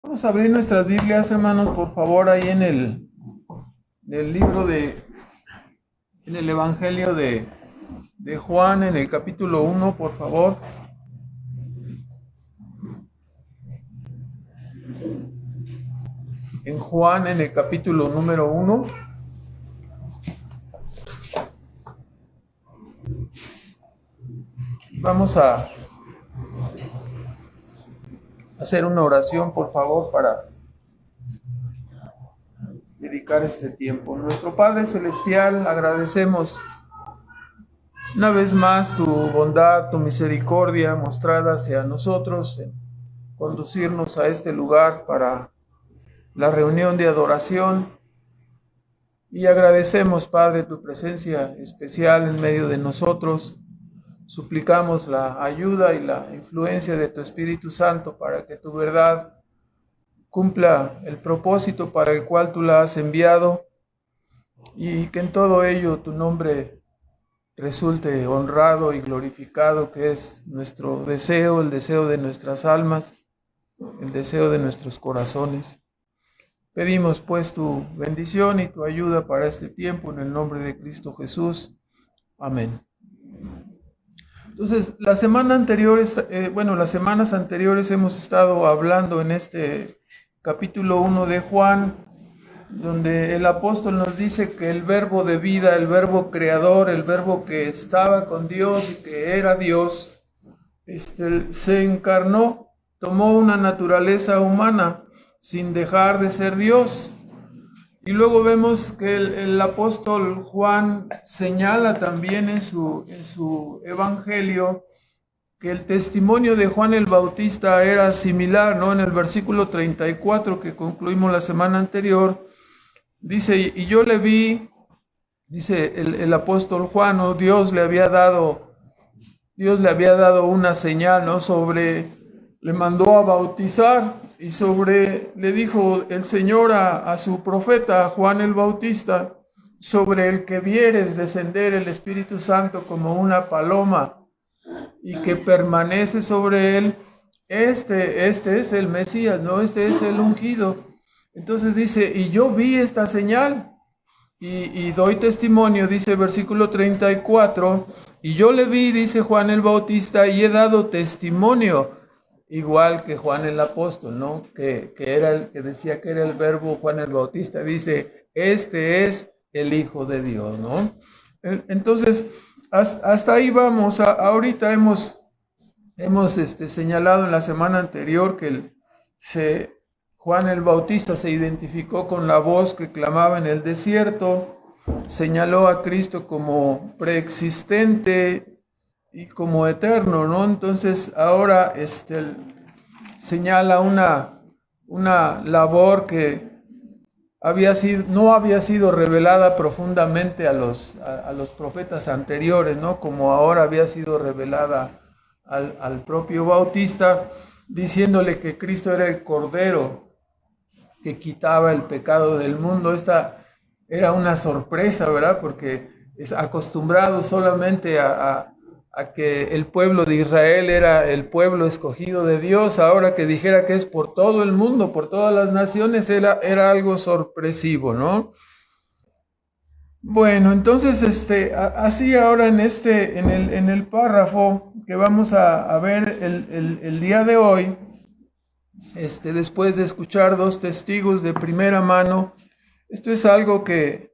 Vamos a abrir nuestras Biblias, hermanos, por favor, ahí en el libro en el Evangelio de Juan, en el capítulo 1, por favor. En Juan, en el capítulo número 1. Vamos a hacer una oración, por favor, para dedicar este tiempo. Nuestro Padre Celestial, agradecemos una vez más tu bondad, tu misericordia mostrada hacia nosotros, en conducirnos a este lugar para la reunión de adoración. Y agradecemos, Padre, tu presencia especial en medio de nosotros. Suplicamos la ayuda y la influencia de tu Espíritu Santo para que tu verdad cumpla el propósito para el cual tú la has enviado, y que en todo ello tu nombre resulte honrado y glorificado, que es nuestro deseo, el deseo de nuestras almas, el deseo de nuestros corazones. Pedimos pues tu bendición y tu ayuda para este tiempo en el nombre de Cristo Jesús. Amén. Entonces, las semanas anteriores hemos estado hablando en este capítulo 1 de Juan, donde el apóstol nos dice que el verbo de vida, el verbo creador, el verbo que estaba con Dios y que era Dios, se encarnó, tomó una naturaleza humana sin dejar de ser Dios. Y luego vemos que el apóstol Juan señala también en su evangelio que el testimonio de Juan el Bautista era similar, ¿no? En el versículo 34 que concluimos la semana anterior, dice, y yo le vi, dice el apóstol Juan, ¿no? Dios le había dado una señal, ¿no? Le mandó a bautizar, y le dijo el Señor a su profeta Juan el Bautista, sobre el que vieres descender el Espíritu Santo como una paloma y que permanece sobre él, este es el Mesías, ¿no? Este es el ungido. Entonces dice, y yo vi esta señal y doy testimonio, dice versículo 34, y yo le vi, dice Juan el Bautista, y he dado testimonio, igual que Juan el apóstol, ¿no? Que era el que decía que era el verbo. Juan el Bautista dice, este es el Hijo de Dios, ¿no? Entonces, hasta ahí vamos. Ahorita hemos señalado en la semana anterior que Juan el Bautista se identificó con la voz que clamaba en el desierto, señaló a Cristo como preexistente y como eterno, ¿no? Entonces ahora señala una labor que no había sido revelada profundamente a los profetas anteriores, ¿no? Como ahora había sido revelada al propio Bautista, diciéndole que Cristo era el Cordero que quitaba el pecado del mundo. Esta era una sorpresa, ¿verdad? Porque es acostumbrado solamente a que el pueblo de Israel era el pueblo escogido de Dios. Ahora que dijera que es por todo el mundo, por todas las naciones, era algo sorpresivo, ¿no? Bueno, entonces así ahora en el párrafo que vamos a ver el día de hoy, después de escuchar dos testigos de primera mano, esto es algo que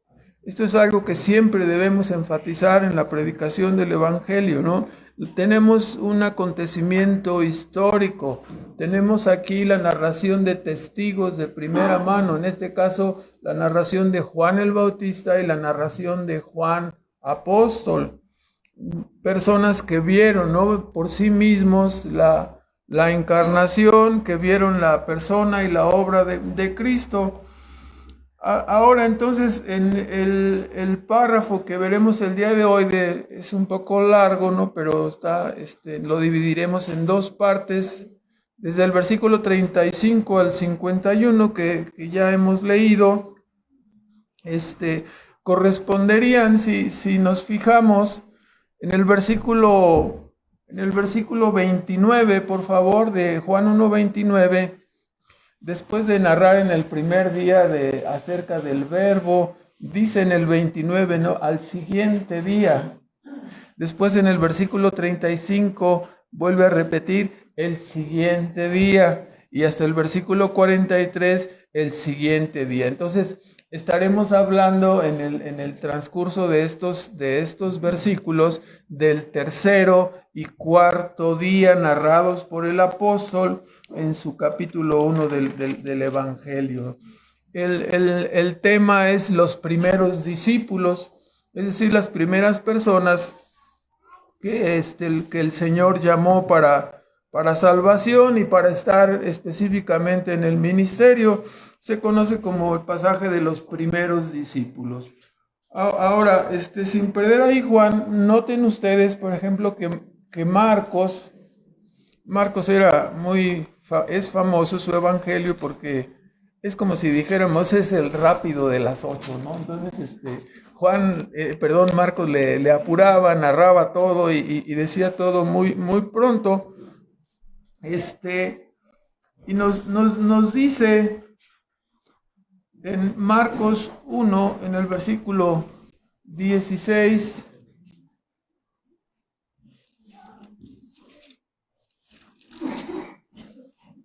siempre debemos enfatizar en la predicación del Evangelio, ¿no? Tenemos un acontecimiento histórico, tenemos aquí la narración de testigos de primera mano, en este caso la narración de Juan el Bautista y la narración de Juan apóstol, personas que vieron, ¿no?, por sí mismos la encarnación, que vieron la persona y la obra de Cristo. Ahora entonces en el párrafo que veremos el día de hoy es un poco largo, ¿no? Pero lo dividiremos en dos partes, desde el versículo 35 al 51 que ya hemos leído. Corresponderían, si nos fijamos, en el versículo 29, por favor, de Juan 1:29. después de narrar en el primer día acerca del verbo, dice en el 29, ¿no? Al siguiente día. Después en el versículo 35 vuelve a repetir el siguiente día. Y hasta el versículo 43, el siguiente día. Entonces, estaremos hablando en el transcurso de estos versículos del tercero y cuarto día narrados por el apóstol en su capítulo 1 del Evangelio. El tema es los primeros discípulos, es decir, las primeras personas que el Señor llamó para salvación y para estar específicamente en el ministerio. Se conoce como el pasaje de los primeros discípulos. Ahora, sin perder ahí Juan, noten ustedes, por ejemplo, que Marcos es famoso su evangelio porque es como si dijéramos, es el rápido de las 8, ¿no? Entonces, Marcos le apuraba, narraba todo y decía todo muy, muy pronto. Y nos dice en Marcos 1, en el versículo 16,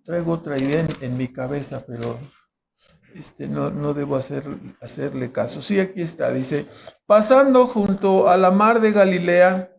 traigo otra idea en mi cabeza, pero no debo hacerle caso. Sí, aquí está, dice, pasando junto a la mar de Galilea,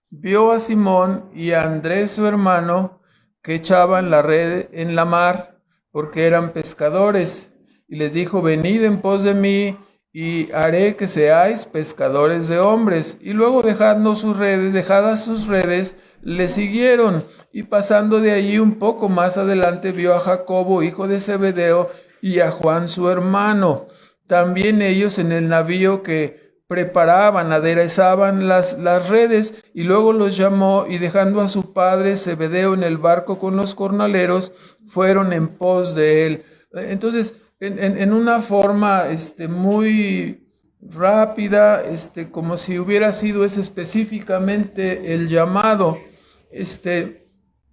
vio a Simón y a Andrés su hermano, que echaban la red en la mar, porque eran pescadores, y les dijo, venid en pos de mí, y haré que seáis pescadores de hombres. Y luego dejadas sus redes, le siguieron, y pasando de allí un poco más adelante, vio a Jacobo, hijo de Zebedeo, y a Juan su hermano, también ellos en el navío que preparaban, aderezaban las redes, y luego los llamó, y dejando a su padre Zebedeo en el barco con los jornaleros, fueron en pos de él. Entonces, en una forma muy rápida, como si hubiera sido ese específicamente el llamado,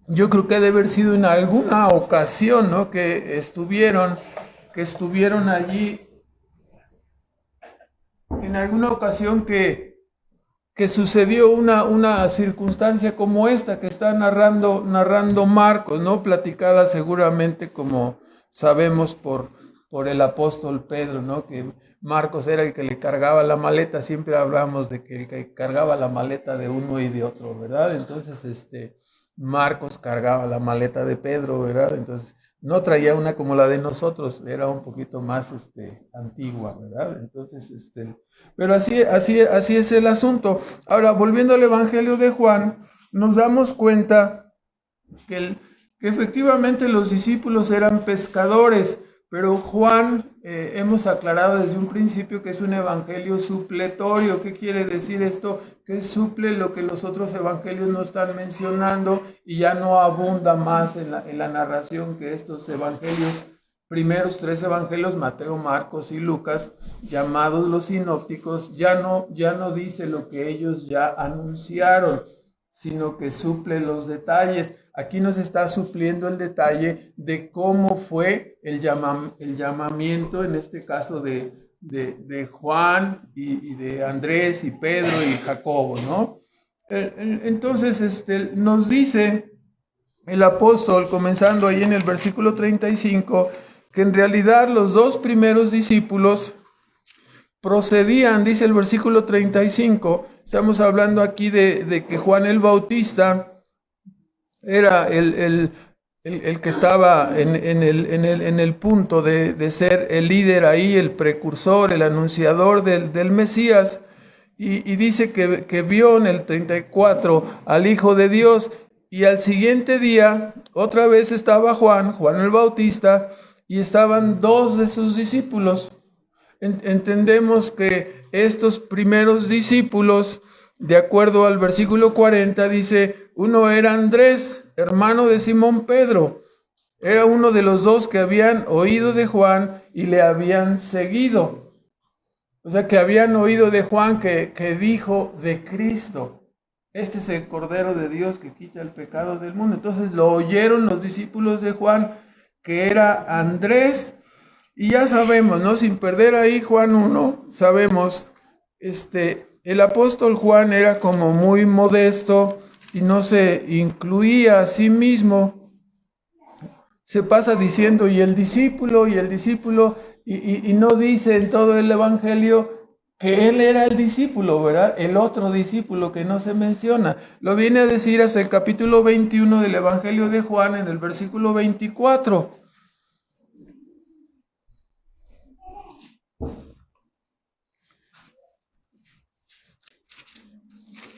yo creo que debe haber sido en alguna ocasión, ¿no? que estuvieron allí, en alguna ocasión que sucedió una circunstancia como esta que está narrando Marcos, ¿no? Platicada seguramente, como sabemos, por el apóstol Pedro, ¿no? Que Marcos era el que le cargaba la maleta. Siempre hablamos de que el que cargaba la maleta de uno y de otro, ¿verdad? Entonces, Marcos cargaba la maleta de Pedro, ¿verdad? Entonces, no traía una como la de nosotros, era un poquito más antigua, ¿verdad? Entonces, pero así es el asunto. Ahora, volviendo al Evangelio de Juan, nos damos cuenta que efectivamente los discípulos eran pescadores, pero Juan, hemos aclarado desde un principio que es un evangelio supletorio. ¿Qué quiere decir esto? Que suple lo que los otros evangelios no están mencionando y ya no abunda más en la narración que estos evangelios, primeros 3 evangelios, Mateo, Marcos y Lucas, llamados los sinópticos, ya no dice lo que ellos ya anunciaron, sino que suple los detalles. Aquí nos está supliendo el detalle de cómo fue el llamamiento, en este caso de Juan y de Andrés y Pedro y Jacobo, ¿no? Entonces, nos dice el apóstol, comenzando ahí en el versículo 35, que en realidad los 2 primeros discípulos procedían, dice el versículo 35, estamos hablando aquí de que Juan el Bautista era el que estaba en el punto de ser el líder ahí, el precursor, el anunciador del Mesías, y dice que vio en el 34 al Hijo de Dios, y al siguiente día otra vez estaba Juan el Bautista, y estaban 2 de sus discípulos. Entendemos que estos primeros discípulos, de acuerdo al versículo 40, dice, uno era Andrés, hermano de Simón Pedro. Era uno de los 2 que habían oído de Juan y le habían seguido. O sea, que habían oído de Juan que dijo de Cristo, este es el Cordero de Dios que quita el pecado del mundo. Entonces lo oyeron los discípulos de Juan que era Andrés. Y ya sabemos, ¿no? Sin perder ahí Juan 1, sabemos, el apóstol Juan era como muy modesto y no se incluía a sí mismo. Se pasa diciendo, y el discípulo, y no dice en todo el evangelio que él era el discípulo, ¿verdad? El otro discípulo que no se menciona. Lo viene a decir hasta el capítulo 21 del evangelio de Juan, en el versículo 24.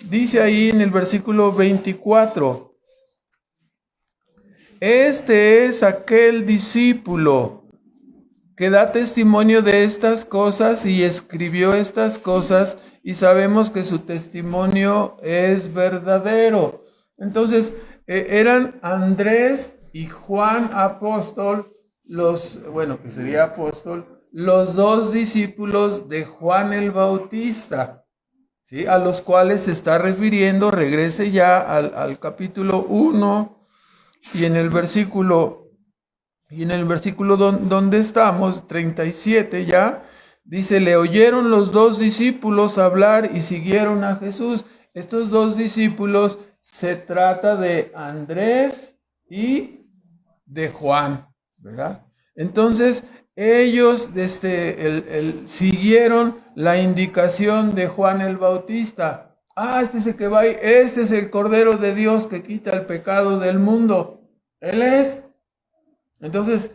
Dice ahí en el versículo 24, este es aquel discípulo que da testimonio de estas cosas y escribió estas cosas, y sabemos que su testimonio es verdadero. Entonces, eran Andrés y Juan apóstol, que sería apóstol, los dos discípulos de Juan el Bautista, ¿sí? A los cuales se está refiriendo. Regrese ya al capítulo 1 y en el versículo donde estamos, 37 ya, dice, le oyeron los dos discípulos hablar y siguieron a Jesús. Estos dos discípulos se trata de Andrés y de Juan, ¿verdad? Entonces, ellos siguieron la indicación de Juan el Bautista. Este es el que va ahí, este es el Cordero de Dios que quita el pecado del mundo. Él es. Entonces,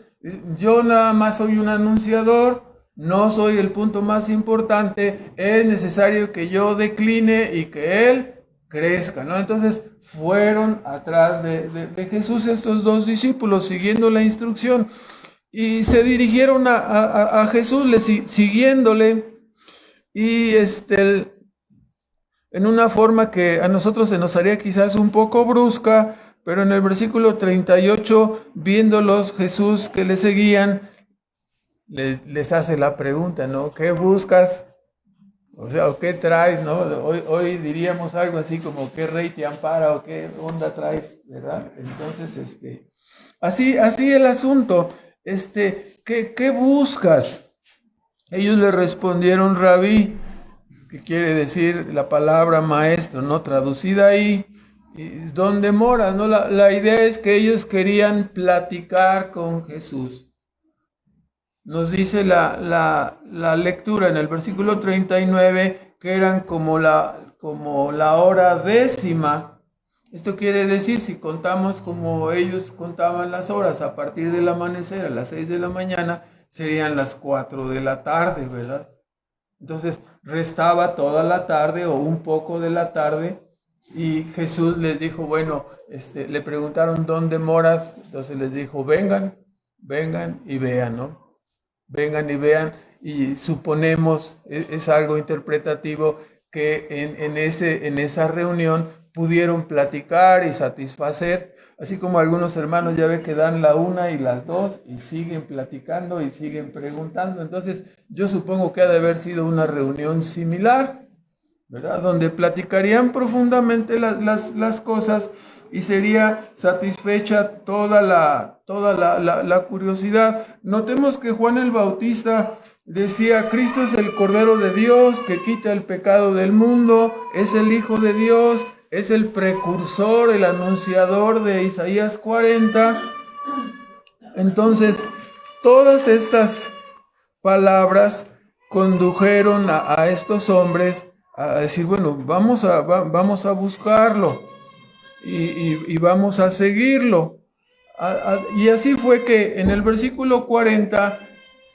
yo nada más soy un anunciador, no soy el punto más importante, es necesario que yo decline y que Él crezca, ¿no? Entonces, fueron atrás de Jesús estos dos discípulos, siguiendo la instrucción, y se dirigieron a Jesús, siguiéndole, y en una forma que a nosotros se nos haría quizás un poco brusca, pero en el versículo 38, viéndolos Jesús que le seguían, les hace la pregunta, ¿no? ¿Qué buscas? O sea, ¿o qué traes, no? Hoy diríamos algo así como, ¿qué rey te ampara o qué onda traes, verdad? Entonces, así el asunto, ¿qué buscas? Ellos le respondieron, Rabí, que quiere decir la palabra maestro, ¿no? Traducida ahí, ¿dónde moras? ¿No? La idea es que ellos querían platicar con Jesús. Nos dice la lectura en el versículo 39 que eran como la hora décima. Esto quiere decir, si contamos como ellos contaban las horas, a partir del amanecer a las 6 de la mañana, serían las 4 de la tarde, ¿verdad? Entonces restaba toda la tarde o un poco de la tarde, y Jesús les dijo, bueno, le preguntaron, ¿dónde moras? Entonces les dijo, vengan y vean, ¿no? Vengan y vean, y suponemos, es algo interpretativo, que en esa reunión pudieron platicar y satisfacer, así como algunos hermanos ya ve que dan la una y las dos y siguen platicando y siguen preguntando. Entonces yo supongo que ha de haber sido una reunión similar, ¿verdad? Donde platicarían profundamente las cosas y sería satisfecha toda la curiosidad. Notemos que Juan el Bautista decía, Cristo es el Cordero de Dios que quita el pecado del mundo, es el Hijo de Dios, es el precursor, el anunciador de Isaías 40. Entonces, todas estas palabras condujeron a estos hombres a decir, bueno, vamos a buscarlo y vamos a seguirlo. Y así fue que en el versículo 40,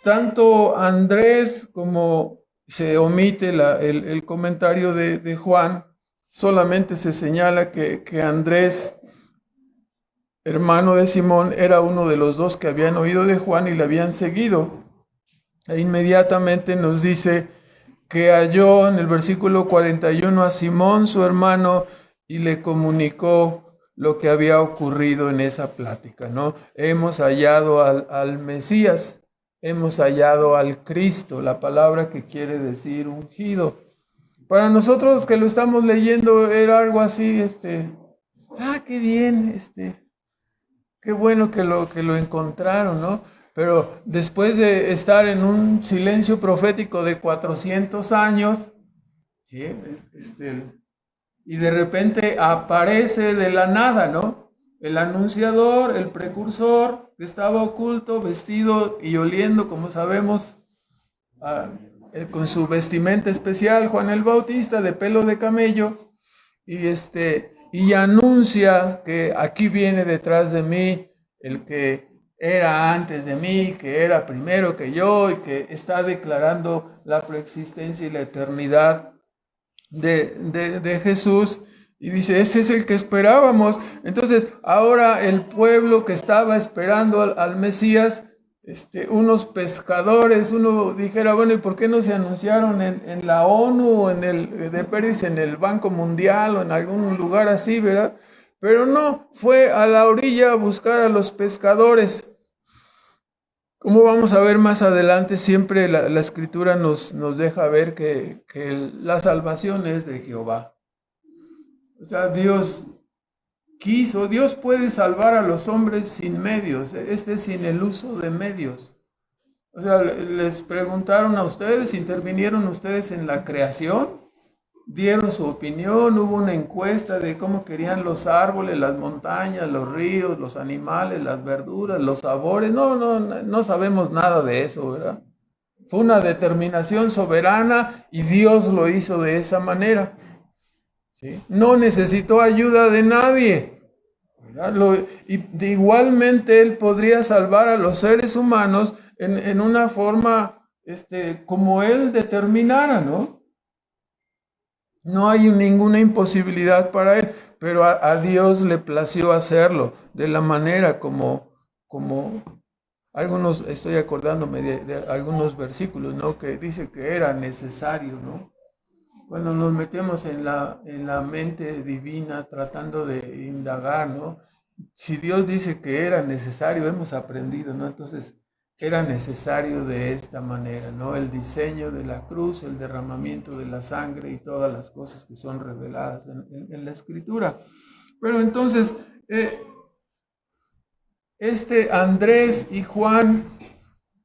tanto Andrés como se omite el comentario de Juan, solamente se señala que Andrés, hermano de Simón, era uno de los dos que habían oído de Juan y le habían seguido. E inmediatamente nos dice que halló en el versículo 41 a Simón, su hermano, y le comunicó lo que había ocurrido en esa plática, ¿no? Hemos hallado al Mesías, hemos hallado al Cristo, la palabra que quiere decir ungido. Para nosotros que lo estamos leyendo era algo así, qué bien, qué bueno que lo encontraron, ¿no? Pero después de estar en un silencio profético de 400 años, ¿sí? Y de repente aparece de la nada, ¿no? El anunciador, el precursor, que estaba oculto, vestido y oliendo, como sabemos, a- con su vestimenta especial, Juan el Bautista, de pelo de camello, y anuncia que aquí viene detrás de mí el que era antes de mí, que era primero que yo, y que está declarando la preexistencia y la eternidad de Jesús. Y dice, este es el que esperábamos. Entonces, ahora el pueblo que estaba esperando al Mesías, unos pescadores, uno dijera, bueno, ¿y por qué no se anunciaron en la ONU o en el Banco Mundial o en algún lugar así, ¿verdad? Pero no, fue a la orilla a buscar a los pescadores. Como vamos a ver más adelante, siempre la escritura nos deja ver que la salvación es de Jehová. O sea, Dios puede salvar a los hombres sin medios, sin el uso de medios. O sea, les preguntaron a ustedes, intervinieron ustedes en la creación, dieron su opinión, hubo una encuesta de cómo querían los árboles, las montañas, los ríos, los animales, las verduras, los sabores. No sabemos nada de eso, ¿verdad? Fue una determinación soberana y Dios lo hizo de esa manera, ¿sí? No necesitó ayuda de nadie, ¿verdad? Igualmente Él podría salvar a los seres humanos en una forma como Él determinara, ¿no? No hay ninguna imposibilidad para Él, pero a Dios le plació hacerlo de la manera como algunos, estoy acordándome de algunos versículos, ¿no? Que dice que era necesario, ¿no? Cuando nos metemos en la mente divina tratando de indagar, ¿no? Si Dios dice que era necesario, hemos aprendido, ¿no? Entonces, era necesario de esta manera, ¿no? El diseño de la cruz, el derramamiento de la sangre y todas las cosas que son reveladas en la Escritura. Pero entonces, Andrés y Juan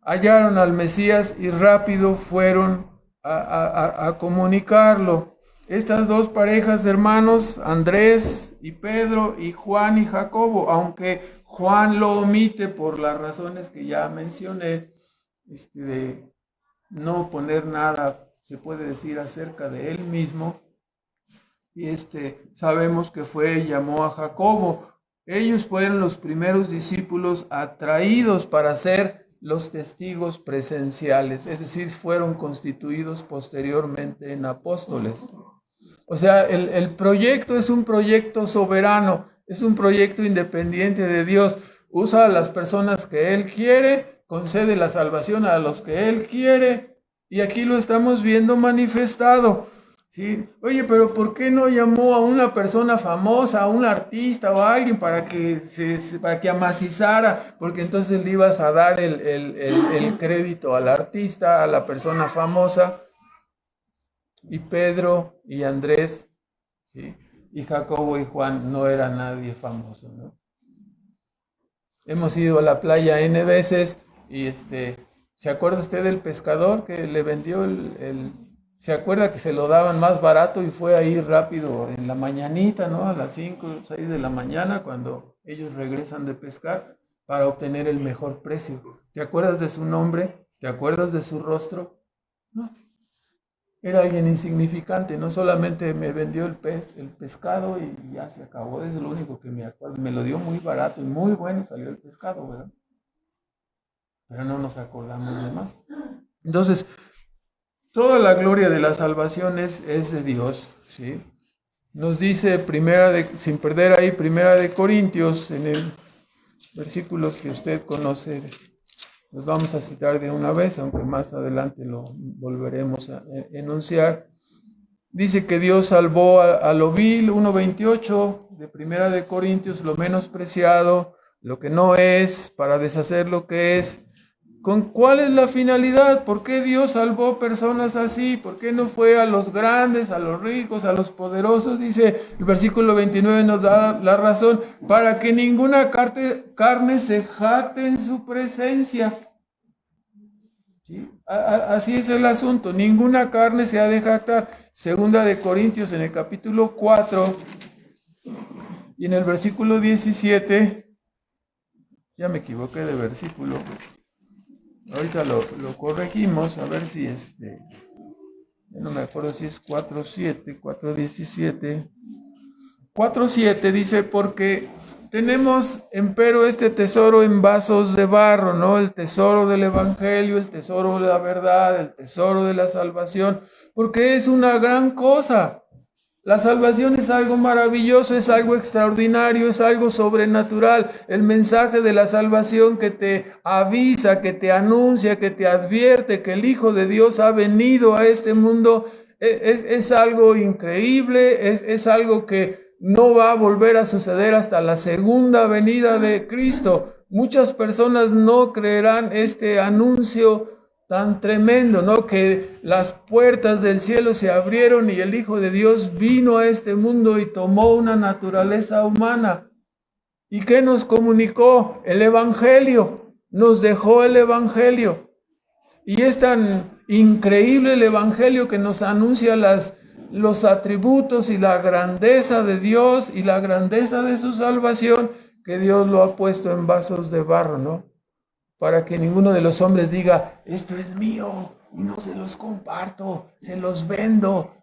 hallaron al Mesías y rápido fueron a comunicarlo. Estas dos parejas de hermanos, Andrés y Pedro y Juan y Jacobo, aunque Juan lo omite por las razones que ya mencioné, de no poner nada, se puede decir, acerca de él mismo. Y sabemos que llamó a Jacobo. Ellos fueron los primeros discípulos atraídos para ser los testigos presenciales, es decir, fueron constituidos posteriormente en apóstoles. O sea, el proyecto es un proyecto soberano, es un proyecto independiente de Dios. Usa a las personas que Él quiere, concede la salvación a los que Él quiere, y aquí lo estamos viendo manifestado. ¿Sí? Oye, pero ¿por qué no llamó a una persona famosa, a un artista o a alguien para que amacizara? Porque entonces le ibas a dar el crédito al artista, a la persona famosa. Y Pedro y Andrés, ¿sí? Y Jacobo y Juan no era nadie famoso, ¿no? Hemos ido a la playa N veces y ¿se acuerda usted del pescador que le vendió ¿se acuerda que se lo daban más barato y fue ahí rápido en la mañanita, ¿no? A las 5, 6 de la mañana cuando ellos regresan de pescar para obtener el mejor precio. ¿Te acuerdas de su nombre? ¿Te acuerdas de su rostro? No. Era alguien insignificante, no solamente me vendió el pescado y ya se acabó, es lo único que me acuerdo. Me lo dio muy barato y muy bueno salió el pescado, ¿verdad? Pero no nos acordamos de más. Entonces, toda la gloria de la salvación es de Dios, ¿sí? Nos dice sin perder ahí, Primera de Corintios, en el versículos que usted conoce. Los vamos a citar de una vez, aunque más adelante lo volveremos a enunciar. Dice que Dios salvó a lo vil, 1:28 de Primera de Corintios, lo menospreciado, lo que no es, para deshacer lo que es, ¿Con cuál es la finalidad? ¿Por qué Dios salvó personas así? ¿Por qué no fue a los grandes, a los ricos, a los poderosos? Dice el versículo 29, nos da la razón, para que ninguna carne se jacte en su presencia. ¿Sí? Así es el asunto, ninguna carne se ha de jactar. Segunda de Corintios en el capítulo 4 y en el versículo 17, ya me equivoqué de versículo, ahorita lo corregimos, a ver si no me acuerdo si es 4.7, 4.17, 4.7 dice, porque tenemos empero este tesoro en vasos de barro, ¿no? El tesoro del evangelio, el tesoro de la verdad, el tesoro de la salvación, porque es una gran cosa. La salvación es algo maravilloso, es algo extraordinario, es algo sobrenatural. El mensaje de la salvación que te avisa, que te anuncia, que te advierte que el Hijo de Dios ha venido a este mundo, es algo increíble, es algo que no va a volver a suceder hasta la segunda venida de Cristo. Muchas personas no creerán este anuncio tan tremendo, ¿no? Que las puertas del cielo se abrieron y el Hijo de Dios vino a este mundo y tomó una naturaleza humana. ¿Y qué nos comunicó? El Evangelio. Nos dejó el Evangelio. Y es tan increíble el Evangelio que nos anuncia los atributos y la grandeza de Dios y la grandeza de su salvación, que Dios lo ha puesto en vasos de barro, ¿no? Para que ninguno de los hombres diga, esto es mío y no se los comparto, se los vendo.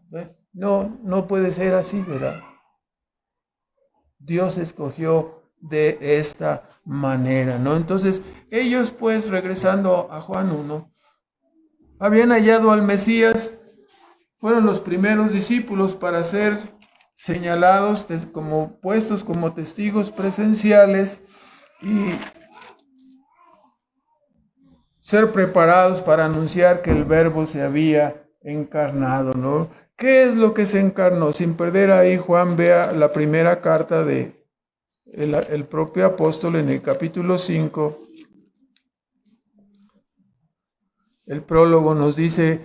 No puede ser así, ¿verdad? Dios escogió de esta manera, ¿no? Entonces, ellos pues, regresando a Juan 1, habían hallado al Mesías, fueron los primeros discípulos para ser señalados, como puestos como testigos presenciales y ser preparados para anunciar que el Verbo se había encarnado, ¿no? ¿Qué es lo que se encarnó? Sin perder ahí, Juan vea la primera carta de el propio apóstol en el capítulo 5. El prólogo nos dice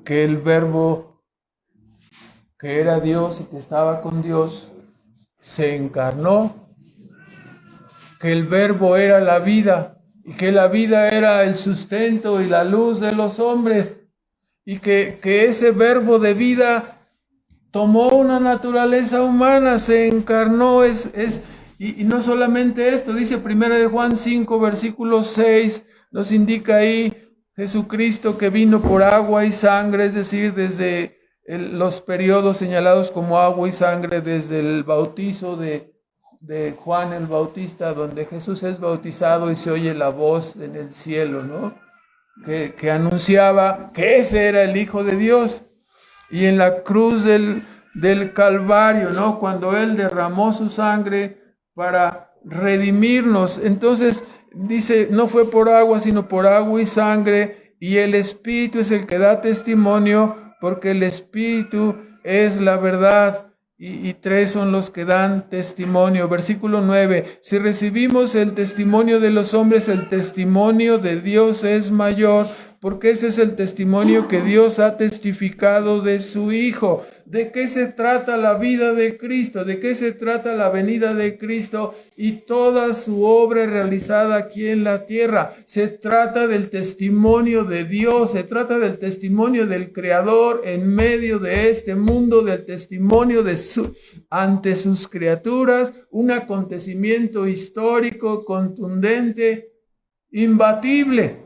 que el Verbo, que era Dios y que estaba con Dios, se encarnó, que el Verbo era la vida, y que la vida era el sustento y la luz de los hombres, y que ese verbo de vida tomó una naturaleza humana, se encarnó, y no solamente esto, dice 1 de Juan 5, versículo 6, nos indica ahí Jesucristo que vino por agua y sangre, es decir, desde los periodos señalados como agua y sangre, desde el bautizo de Juan el Bautista, donde Jesús es bautizado y se oye la voz en el cielo, ¿no? Que anunciaba que ese era el Hijo de Dios. Y en la cruz del Calvario, ¿no? Cuando Él derramó su sangre para redimirnos. Entonces dice, no fue por agua, sino por agua y sangre. Y el Espíritu es el que da testimonio, porque el Espíritu es la verdad. Y tres son los que dan testimonio. Versículo 9. Si recibimos el testimonio de los hombres, el testimonio de Dios es mayor, porque ese es el testimonio que Dios ha testificado de su Hijo. ¿De qué se trata la vida de Cristo? ¿De qué se trata la venida de Cristo y toda su obra realizada aquí en la tierra? Se trata del testimonio de Dios, se trata del testimonio del Creador en medio de este mundo, del testimonio ante sus criaturas, un acontecimiento histórico, contundente, imbatible,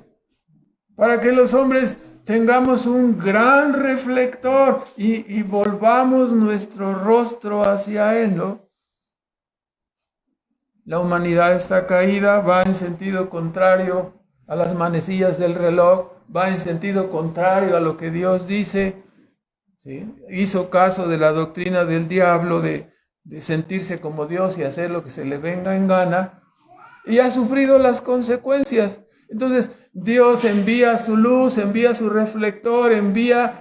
para que los hombres tengamos un gran reflector y volvamos nuestro rostro hacia Él, ¿no? La humanidad está caída, va en sentido contrario a las manecillas del reloj, va en sentido contrario a lo que Dios dice, ¿sí? Hizo caso de la doctrina del diablo de sentirse como Dios y hacer lo que se le venga en gana, y ha sufrido las consecuencias. Entonces Dios envía su luz, envía su reflector,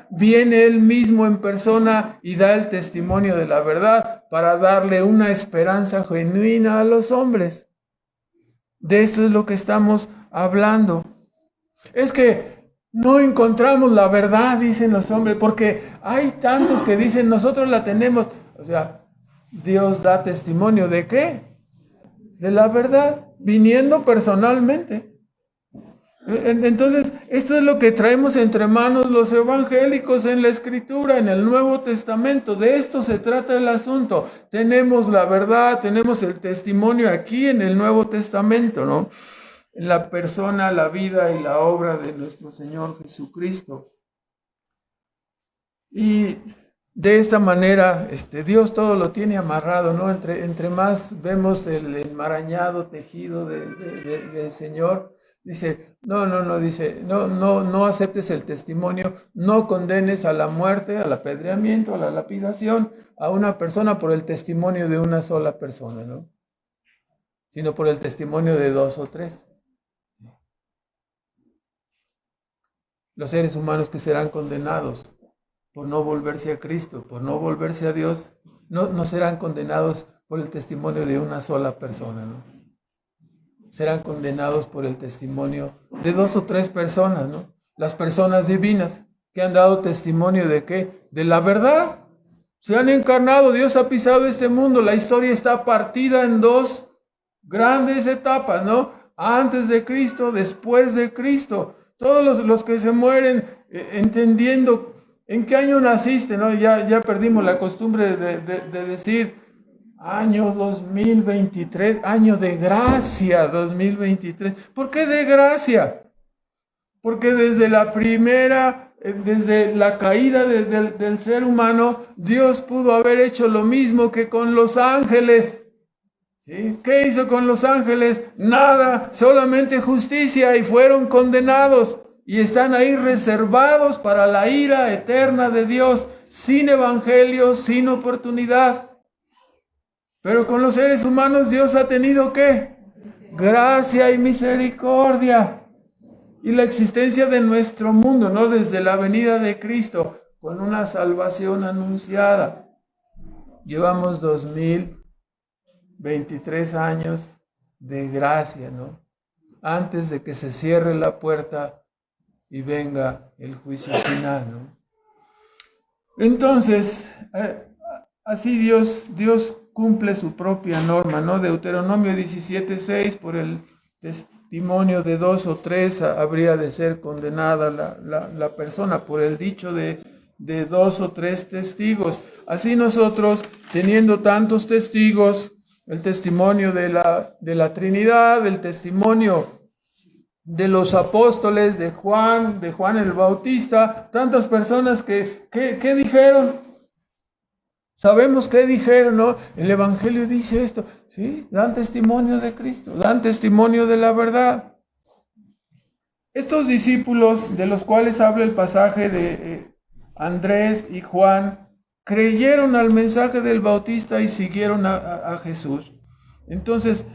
viene Él mismo en persona y da el testimonio de la verdad para darle una esperanza genuina a los hombres. De esto es lo que estamos hablando. Es que no encontramos la verdad, dicen los hombres, porque hay tantos que dicen nosotros la tenemos. O sea, Dios da testimonio ¿de qué? De la verdad, viniendo personalmente. Entonces, esto es lo que traemos entre manos los evangélicos en la Escritura, en el Nuevo Testamento. De esto se trata el asunto. Tenemos la verdad, tenemos el testimonio aquí en el Nuevo Testamento, ¿no? En la persona, la vida y la obra de nuestro Señor Jesucristo. Y de esta manera, Dios todo lo tiene amarrado, ¿no? Entre más vemos el enmarañado tejido del Señor. Dice, dice, no aceptes el testimonio, no condenes a la muerte, al apedreamiento, a la lapidación, a una persona por el testimonio de una sola persona, ¿no? Sino por el testimonio de dos o tres. Los seres humanos que serán condenados por no volverse a Cristo, por no volverse a Dios, no serán condenados por el testimonio de una sola persona, ¿no? Serán condenados por el testimonio de dos o tres personas, ¿no? Las personas divinas que han dado testimonio ¿de qué? De la verdad. Se han encarnado, Dios ha pisado este mundo, la historia está partida en dos grandes etapas, ¿no? Antes de Cristo, después de Cristo. Todos los que se mueren entendiendo en qué año naciste, ¿no? Ya perdimos la costumbre de decir año 2023, año de gracia 2023. ¿Por qué de gracia? Porque desde la caída del ser humano, Dios pudo haber hecho lo mismo que con los ángeles. ¿Sí? ¿Qué hizo con los ángeles? Nada, solamente justicia, y fueron condenados y están ahí reservados para la ira eterna de Dios, sin evangelio, sin oportunidad. Pero con los seres humanos Dios ha tenido ¿qué? Gracia y misericordia. Y la existencia de nuestro mundo, ¿no? Desde la venida de Cristo, con una salvación anunciada. Llevamos 2023 años de gracia, ¿no? Antes de que se cierre la puerta y venga el juicio final, ¿no? Entonces, así Dios cumple su propia norma, ¿no? Deuteronomio 17:6, por el testimonio de dos o tres habría de ser condenada la persona, por el dicho de dos o tres testigos. Así nosotros, teniendo tantos testigos, el testimonio de la Trinidad, el testimonio de los apóstoles, de Juan el Bautista, tantas personas que dijeron. Sabemos qué dijeron, ¿no? El Evangelio dice esto, ¿sí? Dan testimonio de Cristo, dan testimonio de la verdad. Estos discípulos, de los cuales habla el pasaje de Andrés y Juan, creyeron al mensaje del Bautista y siguieron a Jesús. Entonces,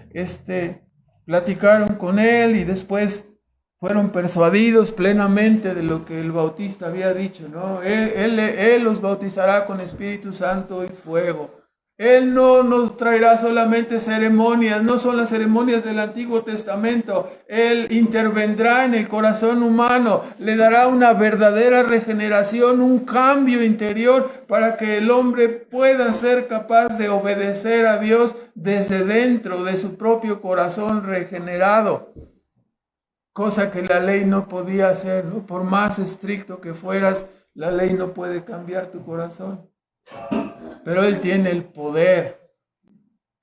platicaron con él y después fueron persuadidos plenamente de lo que el Bautista había dicho, ¿no? Él los bautizará con Espíritu Santo y fuego. Él no nos traerá solamente ceremonias, no son las ceremonias del Antiguo Testamento. Él intervendrá en el corazón humano, le dará una verdadera regeneración, un cambio interior para que el hombre pueda ser capaz de obedecer a Dios desde dentro de su propio corazón regenerado. Cosa que la ley no podía hacer, ¿no? Por más estricto que fueras, la ley no puede cambiar tu corazón. Pero Él tiene el poder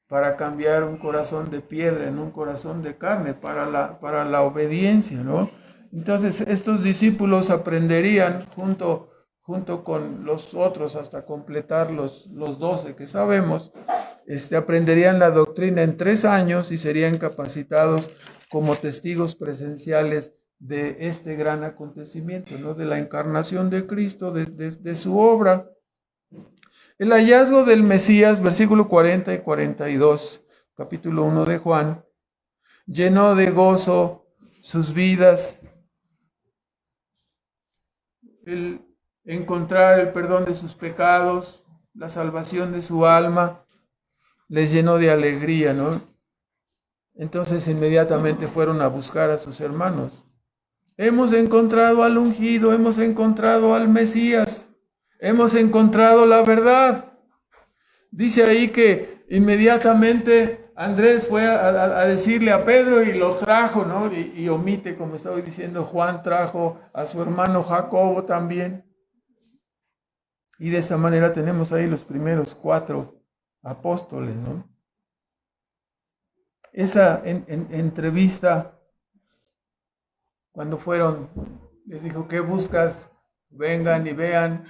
para cambiar un corazón de piedra en un corazón de carne, para la obediencia, ¿no? Entonces, estos discípulos aprenderían junto con los otros hasta completar los 12 que sabemos, aprenderían la doctrina en 3 años y serían capacitados como testigos presenciales de este gran acontecimiento, ¿no? De la encarnación de Cristo, de su obra. El hallazgo del Mesías, versículo 40 y 42, capítulo 1 de Juan, llenó de gozo sus vidas. El encontrar el perdón de sus pecados, la salvación de su alma, les llenó de alegría, ¿no? Entonces inmediatamente fueron a buscar a sus hermanos Hemos encontrado al ungido, hemos encontrado al Mesías, hemos encontrado la verdad. Dice ahí que inmediatamente Andrés fue a decirle a Pedro y lo trajo, ¿no? Y omite, como estaba diciendo, Juan trajo a su hermano Jacobo también. Y de esta manera tenemos ahí los primeros 4 apóstoles, ¿no? Esa entrevista, cuando fueron, les dijo, ¿qué buscas? Vengan y vean.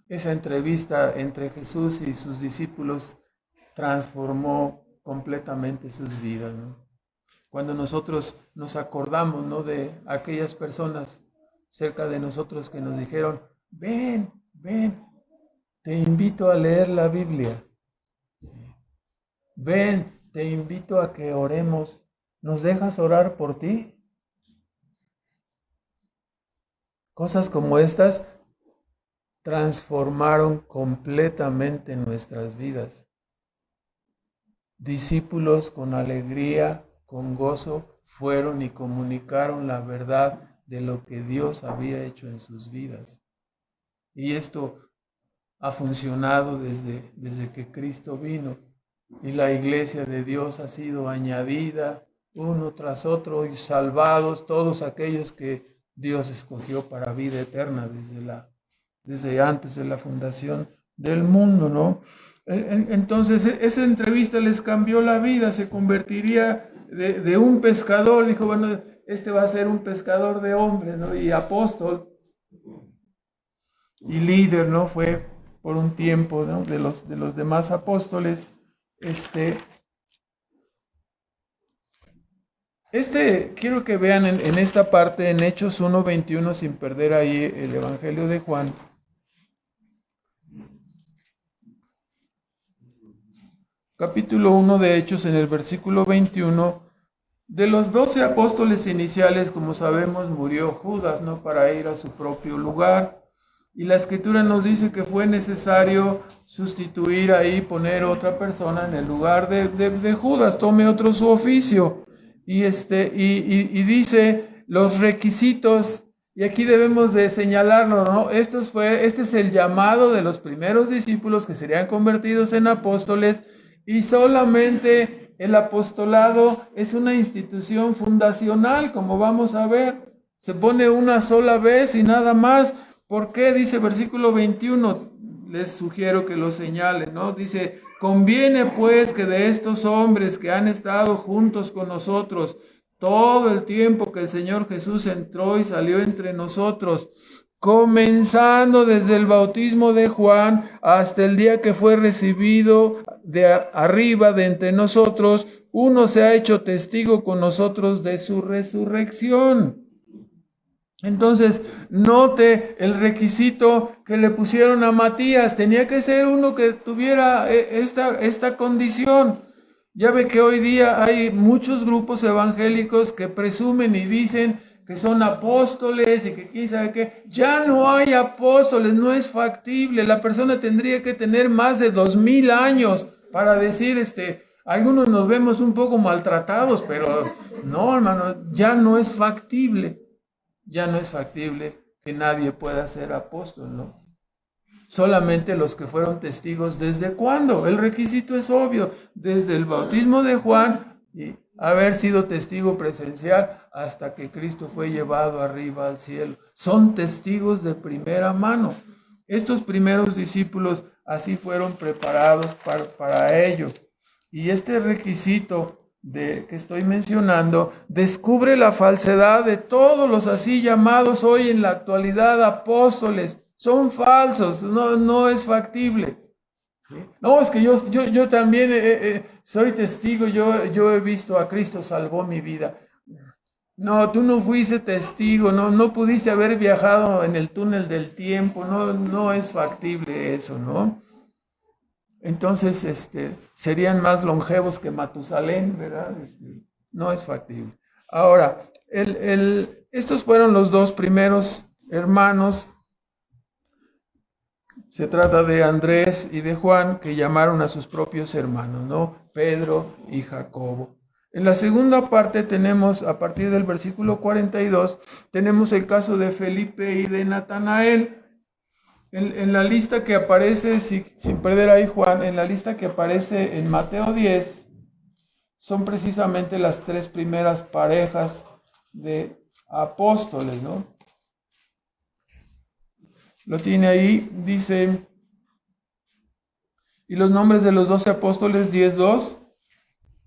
Esa entrevista entre Jesús y sus discípulos transformó completamente sus vidas, ¿no? Cuando nosotros nos acordamos, ¿no?, de aquellas personas cerca de nosotros que nos dijeron, ven, ven, te invito a leer la Biblia. Ven, te invito a que oremos. ¿Nos dejas orar por ti? Cosas como estas transformaron completamente nuestras vidas. Discípulos con alegría, con gozo, fueron y comunicaron la verdad de lo que Dios había hecho en sus vidas. Y esto ha funcionado desde que Cristo vino. Y la iglesia de Dios ha sido añadida uno tras otro y salvados todos aquellos que Dios escogió para vida eterna desde antes de la fundación del mundo, ¿no? Entonces, esa entrevista les cambió la vida, se convertiría de un pescador, dijo, bueno, este va a ser un pescador de hombres, ¿no? Y apóstol y líder, ¿no? Fue por un tiempo, ¿no?, de los demás apóstoles. Quiero que vean en esta parte, en Hechos 1:21, sin perder ahí el Evangelio de Juan. Capítulo 1 de Hechos, en el versículo 21, de los 12 apóstoles iniciales, como sabemos, murió Judas, ¿no?, para ir a su propio lugar. Y la Escritura nos dice que fue necesario sustituir ahí, poner otra persona en el lugar de Judas, tome otro su oficio. Y dice los requisitos, y aquí debemos de señalarlo, ¿no? Este es el llamado de los primeros discípulos que serían convertidos en apóstoles, y solamente el apostolado es una institución fundacional, como vamos a ver. Se pone una sola vez y nada más. ¿Por qué? Dice versículo 21, les sugiero que lo señalen, ¿no? Dice, conviene pues que de estos hombres que han estado juntos con nosotros todo el tiempo que el Señor Jesús entró y salió entre nosotros, comenzando desde el bautismo de Juan hasta el día que fue recibido de arriba de entre nosotros, uno se ha hecho testigo con nosotros de su resurrección. Entonces, note el requisito que le pusieron a Matías. Tenía que ser uno que tuviera esta condición. Ya ve que hoy día hay muchos grupos evangélicos que presumen y dicen que son apóstoles y que quién sabe qué. Ya no hay apóstoles, no es factible. La persona tendría que tener más de 2000 años para decir, algunos nos vemos un poco maltratados, pero no, hermano, ya no es factible. Ya no es factible que nadie pueda ser apóstol, ¿no? Solamente los que fueron testigos. ¿Desde cuándo? El requisito es obvio. Desde el bautismo de Juan y haber sido testigo presencial hasta que Cristo fue llevado arriba al cielo. Son testigos de primera mano. Estos primeros discípulos así fueron preparados para ello. Y este requisito que estoy mencionando descubre la falsedad de todos los así llamados hoy en la actualidad apóstoles. Son falsos, no es factible. ¿Sí? No, es que yo también soy testigo, yo he visto a Cristo, salvó mi vida. No, tú no fuiste testigo, no pudiste haber viajado en el túnel del tiempo, no es factible eso, ¿no? Entonces, serían más longevos que Matusalén, ¿verdad? No es factible. Ahora, estos fueron los 2 primeros hermanos. Se trata de Andrés y de Juan, que llamaron a sus propios hermanos, ¿no? Pedro y Jacobo. En la segunda parte tenemos, a partir del versículo 42, tenemos el caso de Felipe y de Natanael. En la lista que aparece, sin perder ahí Juan, en la lista que aparece en Mateo 10, son precisamente las tres primeras parejas de apóstoles, ¿no? Lo tiene ahí, dice, y los nombres de los 12 apóstoles, 10:2.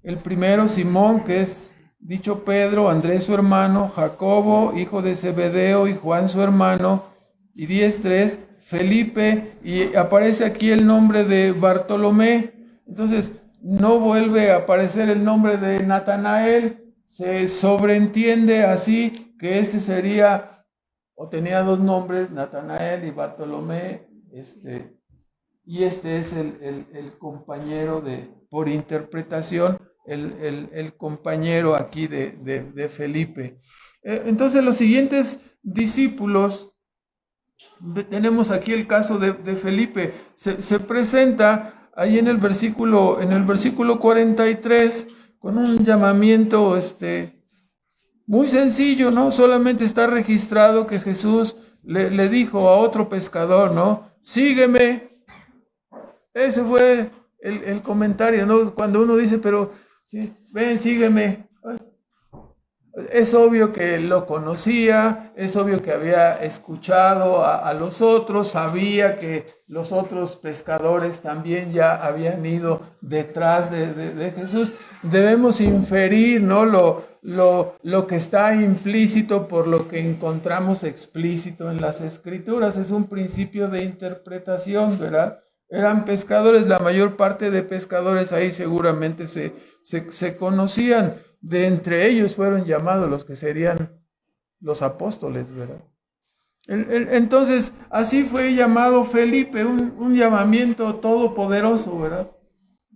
El primero, Simón, que es dicho Pedro, Andrés su hermano, Jacobo, hijo de Zebedeo, y Juan su hermano, y 10:3, Felipe, y aparece aquí el nombre de Bartolomé. Entonces, no vuelve a aparecer el nombre de Natanael, se sobreentiende así que este sería, o tenía dos nombres, Natanael y Bartolomé, y este es el compañero por interpretación, el compañero aquí de Felipe. Entonces los siguientes discípulos, tenemos aquí el caso de Felipe, se presenta ahí en el versículo 43 con un llamamiento muy sencillo, ¿no? Solamente está registrado que Jesús le dijo a otro pescador, ¿no? Sígueme. Ese fue el comentario, ¿no? Cuando uno dice, pero sí, ven, sígueme. Es obvio que lo conocía, es obvio que había escuchado a los otros, sabía que los otros pescadores también ya habían ido detrás de Jesús. Debemos inferir, ¿no? Lo que está implícito por lo que encontramos explícito en las Escrituras. Es un principio de interpretación, ¿verdad? Eran pescadores, la mayor parte de pescadores ahí seguramente se conocían. De entre ellos fueron llamados los que serían los apóstoles, ¿verdad? Entonces, así fue llamado Felipe, un llamamiento todopoderoso, ¿verdad?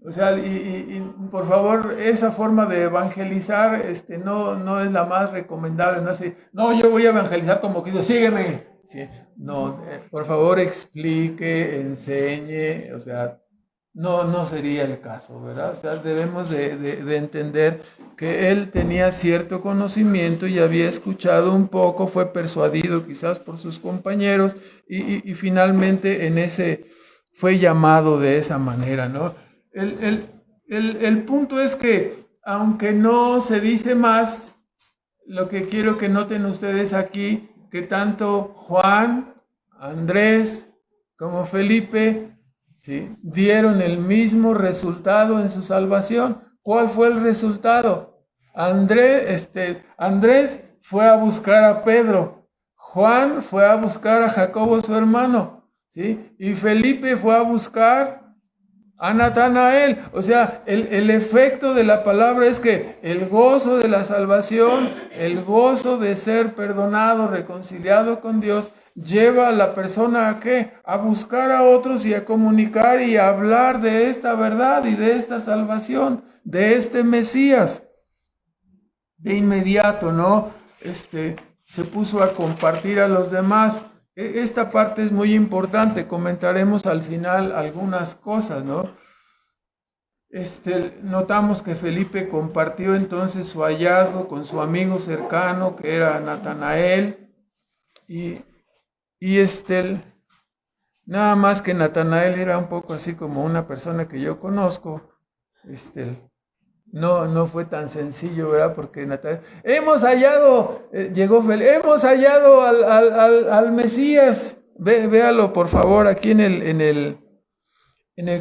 O sea, y por favor, esa forma de evangelizar no es la más recomendable, no es no, yo voy a evangelizar como Cristo, sígueme. Sí, no, por favor, explique, enseñe, o sea, no sería el caso, ¿verdad? O sea, debemos de entender que él tenía cierto conocimiento y había escuchado un poco, fue persuadido quizás por sus compañeros y finalmente fue llamado de esa manera, ¿no? El punto es que, aunque no se dice más, lo que quiero que noten ustedes aquí, que tanto Juan, Andrés, como Felipe, ¿sí?, dieron el mismo resultado en su salvación. ¿Cuál fue el resultado? Andrés fue a buscar a Pedro, Juan fue a buscar a Jacobo su hermano, ¿sí? Y Felipe fue a buscar a Natanael. O sea, el efecto de la palabra es que el gozo de la salvación, el gozo de ser perdonado, reconciliado con Dios, lleva a la persona ¿a qué? A buscar a otros y a comunicar y a hablar de esta verdad y de esta salvación, de este Mesías. De inmediato, ¿no? Se puso a compartir a los demás. Esta parte es muy importante, comentaremos al final algunas cosas, ¿no? Notamos que Felipe compartió entonces su hallazgo con su amigo cercano, que era Natanael, y nada más que Natanael era un poco así como una persona que yo conozco, no fue tan sencillo, ¿verdad? Porque Natanael, hemos hallado, llegó Felipe, hemos hallado al Mesías. Véalo por favor aquí en el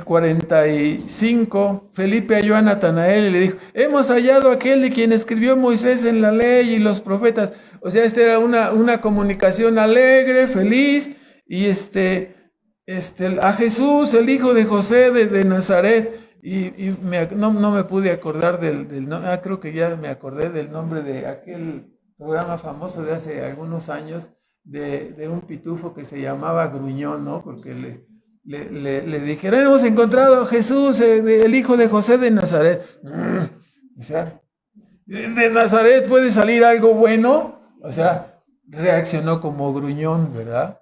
45, Felipe halló a Natanael y le dijo, hemos hallado a aquel de quien escribió Moisés en la ley y los profetas. O sea, esta era una comunicación alegre, feliz, y a Jesús, el hijo de José de Nazaret. No me pude acordar del nombre, creo que ya me acordé del nombre de aquel programa famoso de hace algunos años, de un pitufo que se llamaba Gruñón, ¿no? Porque le dijeron, hemos encontrado a Jesús, el hijo de José de Nazaret. O sea, ¿de Nazaret puede salir algo bueno? O sea, reaccionó como gruñón, ¿verdad?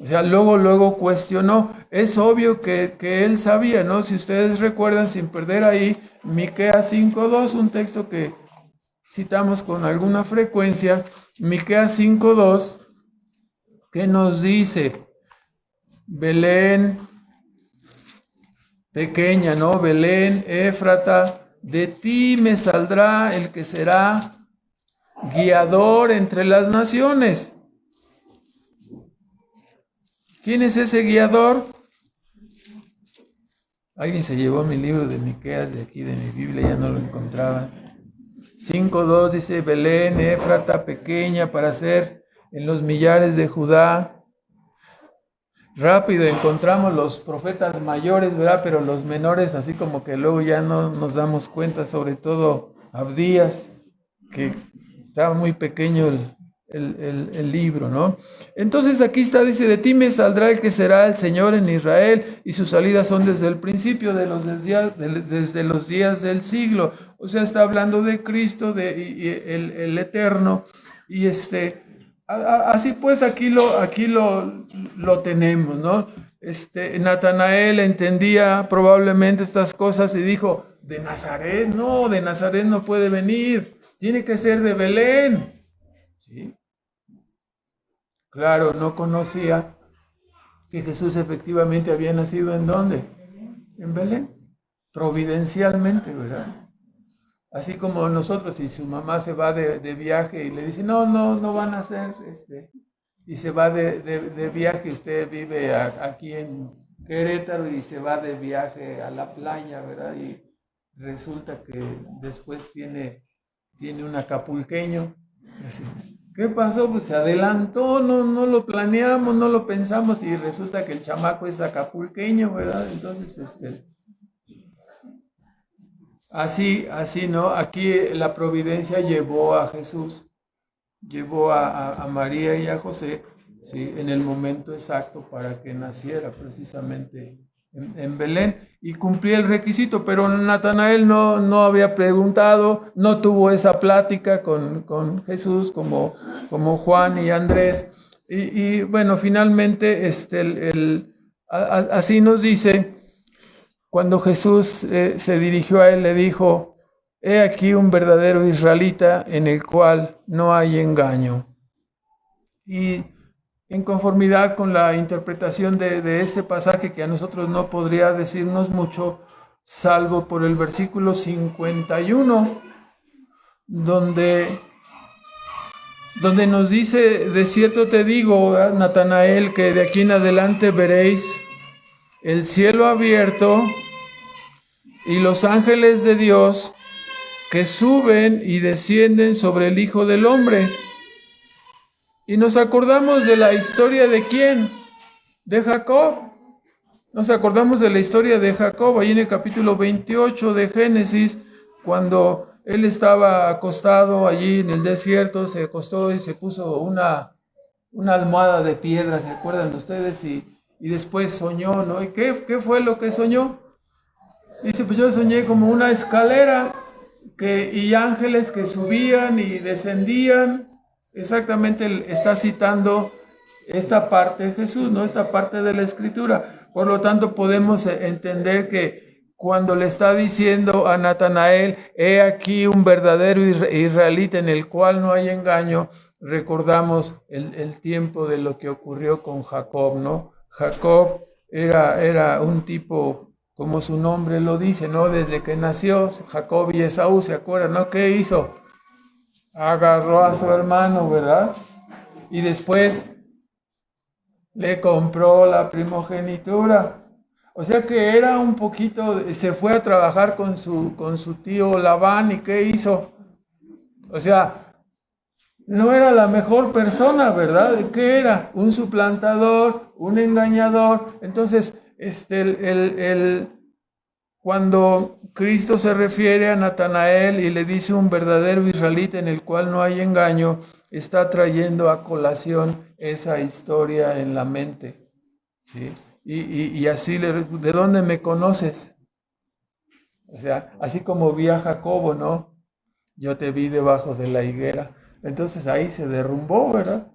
O sea, luego cuestionó. Es obvio que él sabía, ¿no? Si ustedes recuerdan, sin perder ahí, Miqueas 5:2, un texto que citamos con alguna frecuencia, Miqueas 5:2, que nos dice, Belén pequeña, ¿no? Belén, Éfrata, de ti me saldrá el que será guiador entre las naciones. ¿Quién es ese guiador? Alguien se llevó mi libro de Miqueas de aquí, de mi Biblia, ya no lo encontraba. 5:2 dice, Belén, Éfrata, pequeña para ser en los millares de Judá. Rápido encontramos los profetas mayores, ¿verdad? Pero los menores, así como que luego ya no nos damos cuenta, sobre todo Abdías, que estaba muy pequeño el libro, ¿no? Entonces aquí está, dice, de ti me saldrá el que será el Señor en Israel, y sus salidas son desde el principio desde los días del siglo. O sea, está hablando de Cristo, el Eterno, y así pues aquí lo tenemos, ¿no? Natanael entendía probablemente estas cosas y dijo, de Nazaret no puede venir, tiene que ser de Belén. ¿Sí? Claro, no conocía que Jesús efectivamente había nacido ¿en dónde? En Belén, providencialmente, ¿verdad? Así como nosotros, si su mamá se va de viaje y le dice, no van a hacer, y se va de viaje, usted vive aquí en Querétaro y se va de viaje a la playa, ¿verdad? Y resulta que después tiene un acapulqueño. Así, ¿qué pasó? Pues se adelantó, no lo planeamos, no lo pensamos y resulta que el chamaco es acapulqueño, ¿verdad? Entonces, así, ¿no? Aquí la providencia llevó a Jesús, llevó a María y a José, ¿sí? En el momento exacto para que naciera precisamente en Belén y cumplía el requisito, pero Natanael no había preguntado, no tuvo esa plática con Jesús como Juan y Andrés. Y bueno, finalmente así nos dice. Cuando Jesús se dirigió a él, le dijo, he aquí un verdadero israelita en el cual no hay engaño. Y en conformidad con la interpretación de este pasaje, que a nosotros no podría decirnos mucho, salvo por el versículo 51, donde nos dice, de cierto te digo, Natanael, que de aquí en adelante veréis el cielo abierto y los ángeles de Dios que suben y descienden sobre el Hijo del Hombre. Y nos acordamos de la historia de ¿quién? De Jacob. Nos acordamos de la historia de Jacob, ahí en el capítulo 28 de Génesis, cuando él estaba acostado allí en el desierto, se acostó y se puso una almohada de piedra, ¿se acuerdan ustedes? Y después soñó, ¿no? ¿Y qué fue lo que soñó? Dice, pues yo soñé como una escalera y ángeles que subían y descendían. Exactamente está citando esta parte de Jesús, ¿no? Esta parte de la Escritura. Por lo tanto, podemos entender que cuando le está diciendo a Natanael, he aquí un verdadero israelita en el cual no hay engaño, recordamos el tiempo de lo que ocurrió con Jacob, ¿no? Jacob era un tipo, como su nombre lo dice, ¿no? Desde que nació Jacob y Esaú, ¿se acuerdan, no? ¿Qué hizo? Agarró a su hermano, ¿verdad? Y después le compró la primogenitura. O sea que era un poquito, se fue a trabajar con su tío Labán, ¿y qué hizo? O sea, no era la mejor persona, ¿verdad? ¿Qué era? Un suplantador, un engañador. Entonces, cuando Cristo se refiere a Natanael y le dice un verdadero israelita en el cual no hay engaño, está trayendo a colación esa historia en la mente, ¿sí? Y así, ¿de dónde me conoces? O sea, así como vi a Jacobo, ¿no? Yo te vi debajo de la higuera. Entonces ahí se derrumbó, ¿verdad?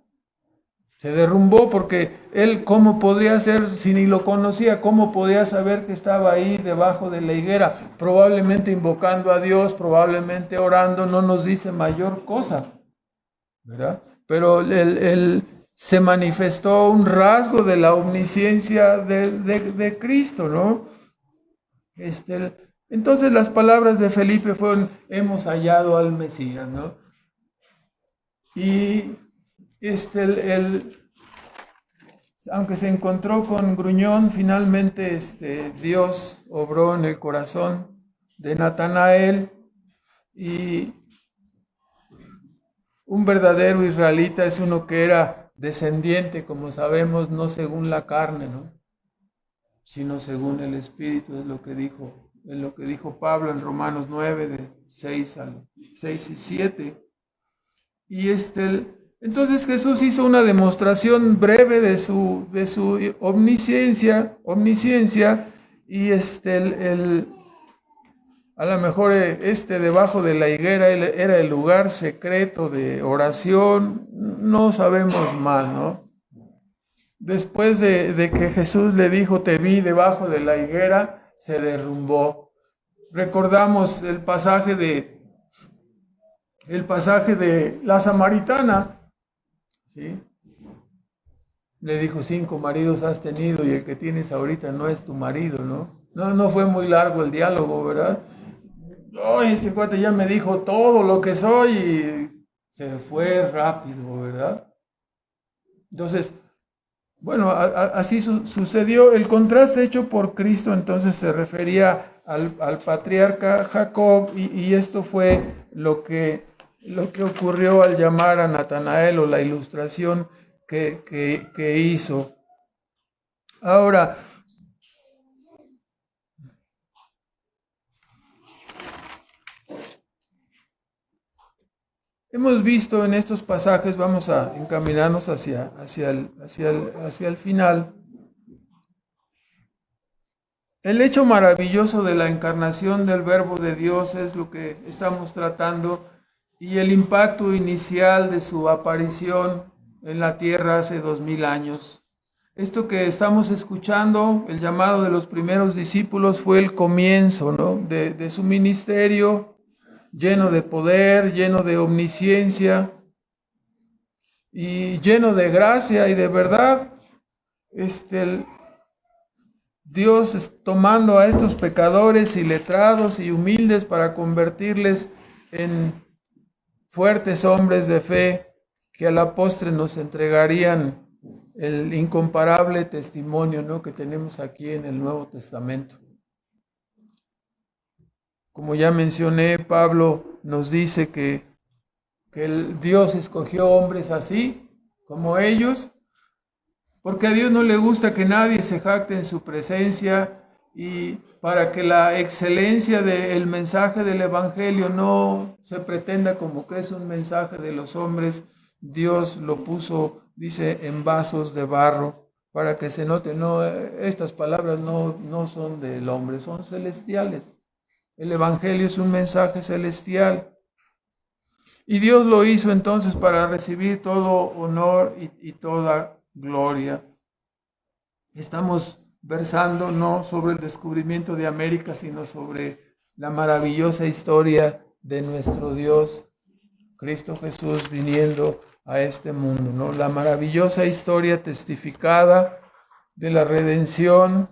Se derrumbó porque él, ¿cómo podría ser, si ni lo conocía, cómo podía saber que estaba ahí debajo de la higuera? Probablemente invocando a Dios, probablemente orando, no nos dice mayor cosa, ¿verdad? Pero se manifestó un rasgo de la omnisciencia de Cristo, ¿no? Entonces las palabras de Felipe fueron, hemos hallado al Mesías, ¿no? Y aunque se encontró con gruñón, finalmente Dios obró en el corazón de Natanael, y un verdadero israelita es uno que era descendiente, como sabemos, no según la carne, ¿no? Sino según el Espíritu, es lo que dijo Pablo en Romanos 9, de 6 y 7. Y entonces Jesús hizo una demostración breve de su omnisciencia, y a lo mejor debajo de la higuera era el lugar secreto de oración, no sabemos más, ¿no? Después de que Jesús le dijo, te vi debajo de la higuera, se derrumbó. Recordamos el pasaje de la samaritana, ¿sí? Le dijo, 5 maridos has tenido y el que tienes ahorita no es tu marido, ¿no? No fue muy largo el diálogo, ¿verdad? Ay, este cuate ya me dijo todo lo que soy y se fue rápido, ¿verdad? Entonces, bueno, así sucedió. El contraste hecho por Cristo entonces se refería al patriarca Jacob, y esto fue lo que ocurrió al llamar a Natanael, o la ilustración que hizo. Ahora, hemos visto en estos pasajes, vamos a encaminarnos hacia el final. El hecho maravilloso de la encarnación del Verbo de Dios es lo que estamos tratando, y el impacto inicial de su aparición en la tierra hace 2000 años. Esto que estamos escuchando, el llamado de los primeros discípulos, fue el comienzo, ¿no?, de su ministerio, lleno de poder, lleno de omnisciencia y lleno de gracia y de verdad. Dios tomando a estos pecadores y letrados y humildes para convertirles en fuertes hombres de fe que a la postre nos entregarían el incomparable testimonio, ¿no?, que tenemos aquí en el Nuevo Testamento. Como ya mencioné, Pablo nos dice que el Dios escogió hombres así como ellos, porque a Dios no le gusta que nadie se jacte en su presencia, y para que la excelencia del mensaje del Evangelio no se pretenda como que es un mensaje de los hombres, Dios lo puso, dice, en vasos de barro, para que se note, no, estas palabras no son del hombre, son celestiales. El Evangelio es un mensaje celestial. Y Dios lo hizo entonces para recibir todo honor y toda gloria. Estamos versando no sobre el descubrimiento de América, sino sobre la maravillosa historia de nuestro Dios, Cristo Jesús, viniendo a este mundo, ¿no? La maravillosa historia testificada de la redención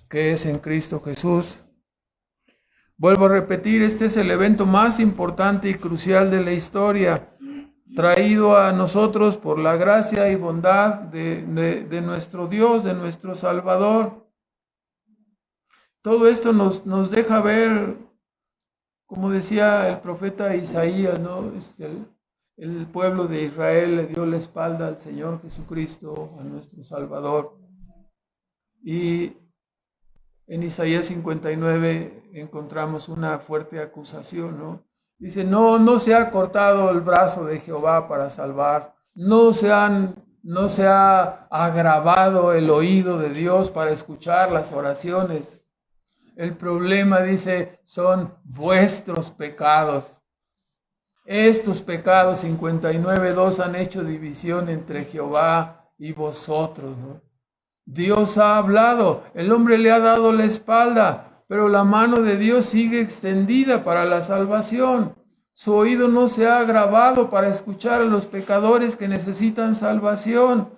que es en Cristo Jesús. Vuelvo a repetir, este es el evento más importante y crucial de la historia, traído a nosotros por la gracia y bondad de nuestro Dios, de nuestro Salvador. Todo esto nos deja ver, como decía el profeta Isaías, ¿no? El pueblo de Israel le dio la espalda al Señor Jesucristo, a nuestro Salvador. Y en Isaías 59 encontramos una fuerte acusación, ¿no? Dice, no se ha cortado el brazo de Jehová para salvar, no se ha agravado el oído de Dios para escuchar las oraciones. El problema, dice, son vuestros pecados. Estos pecados, 59:2, han hecho división entre Jehová y vosotros, ¿no? Dios ha hablado, el hombre le ha dado la espalda, pero la mano de Dios sigue extendida para la salvación. Su oído no se ha agravado para escuchar a los pecadores que necesitan salvación.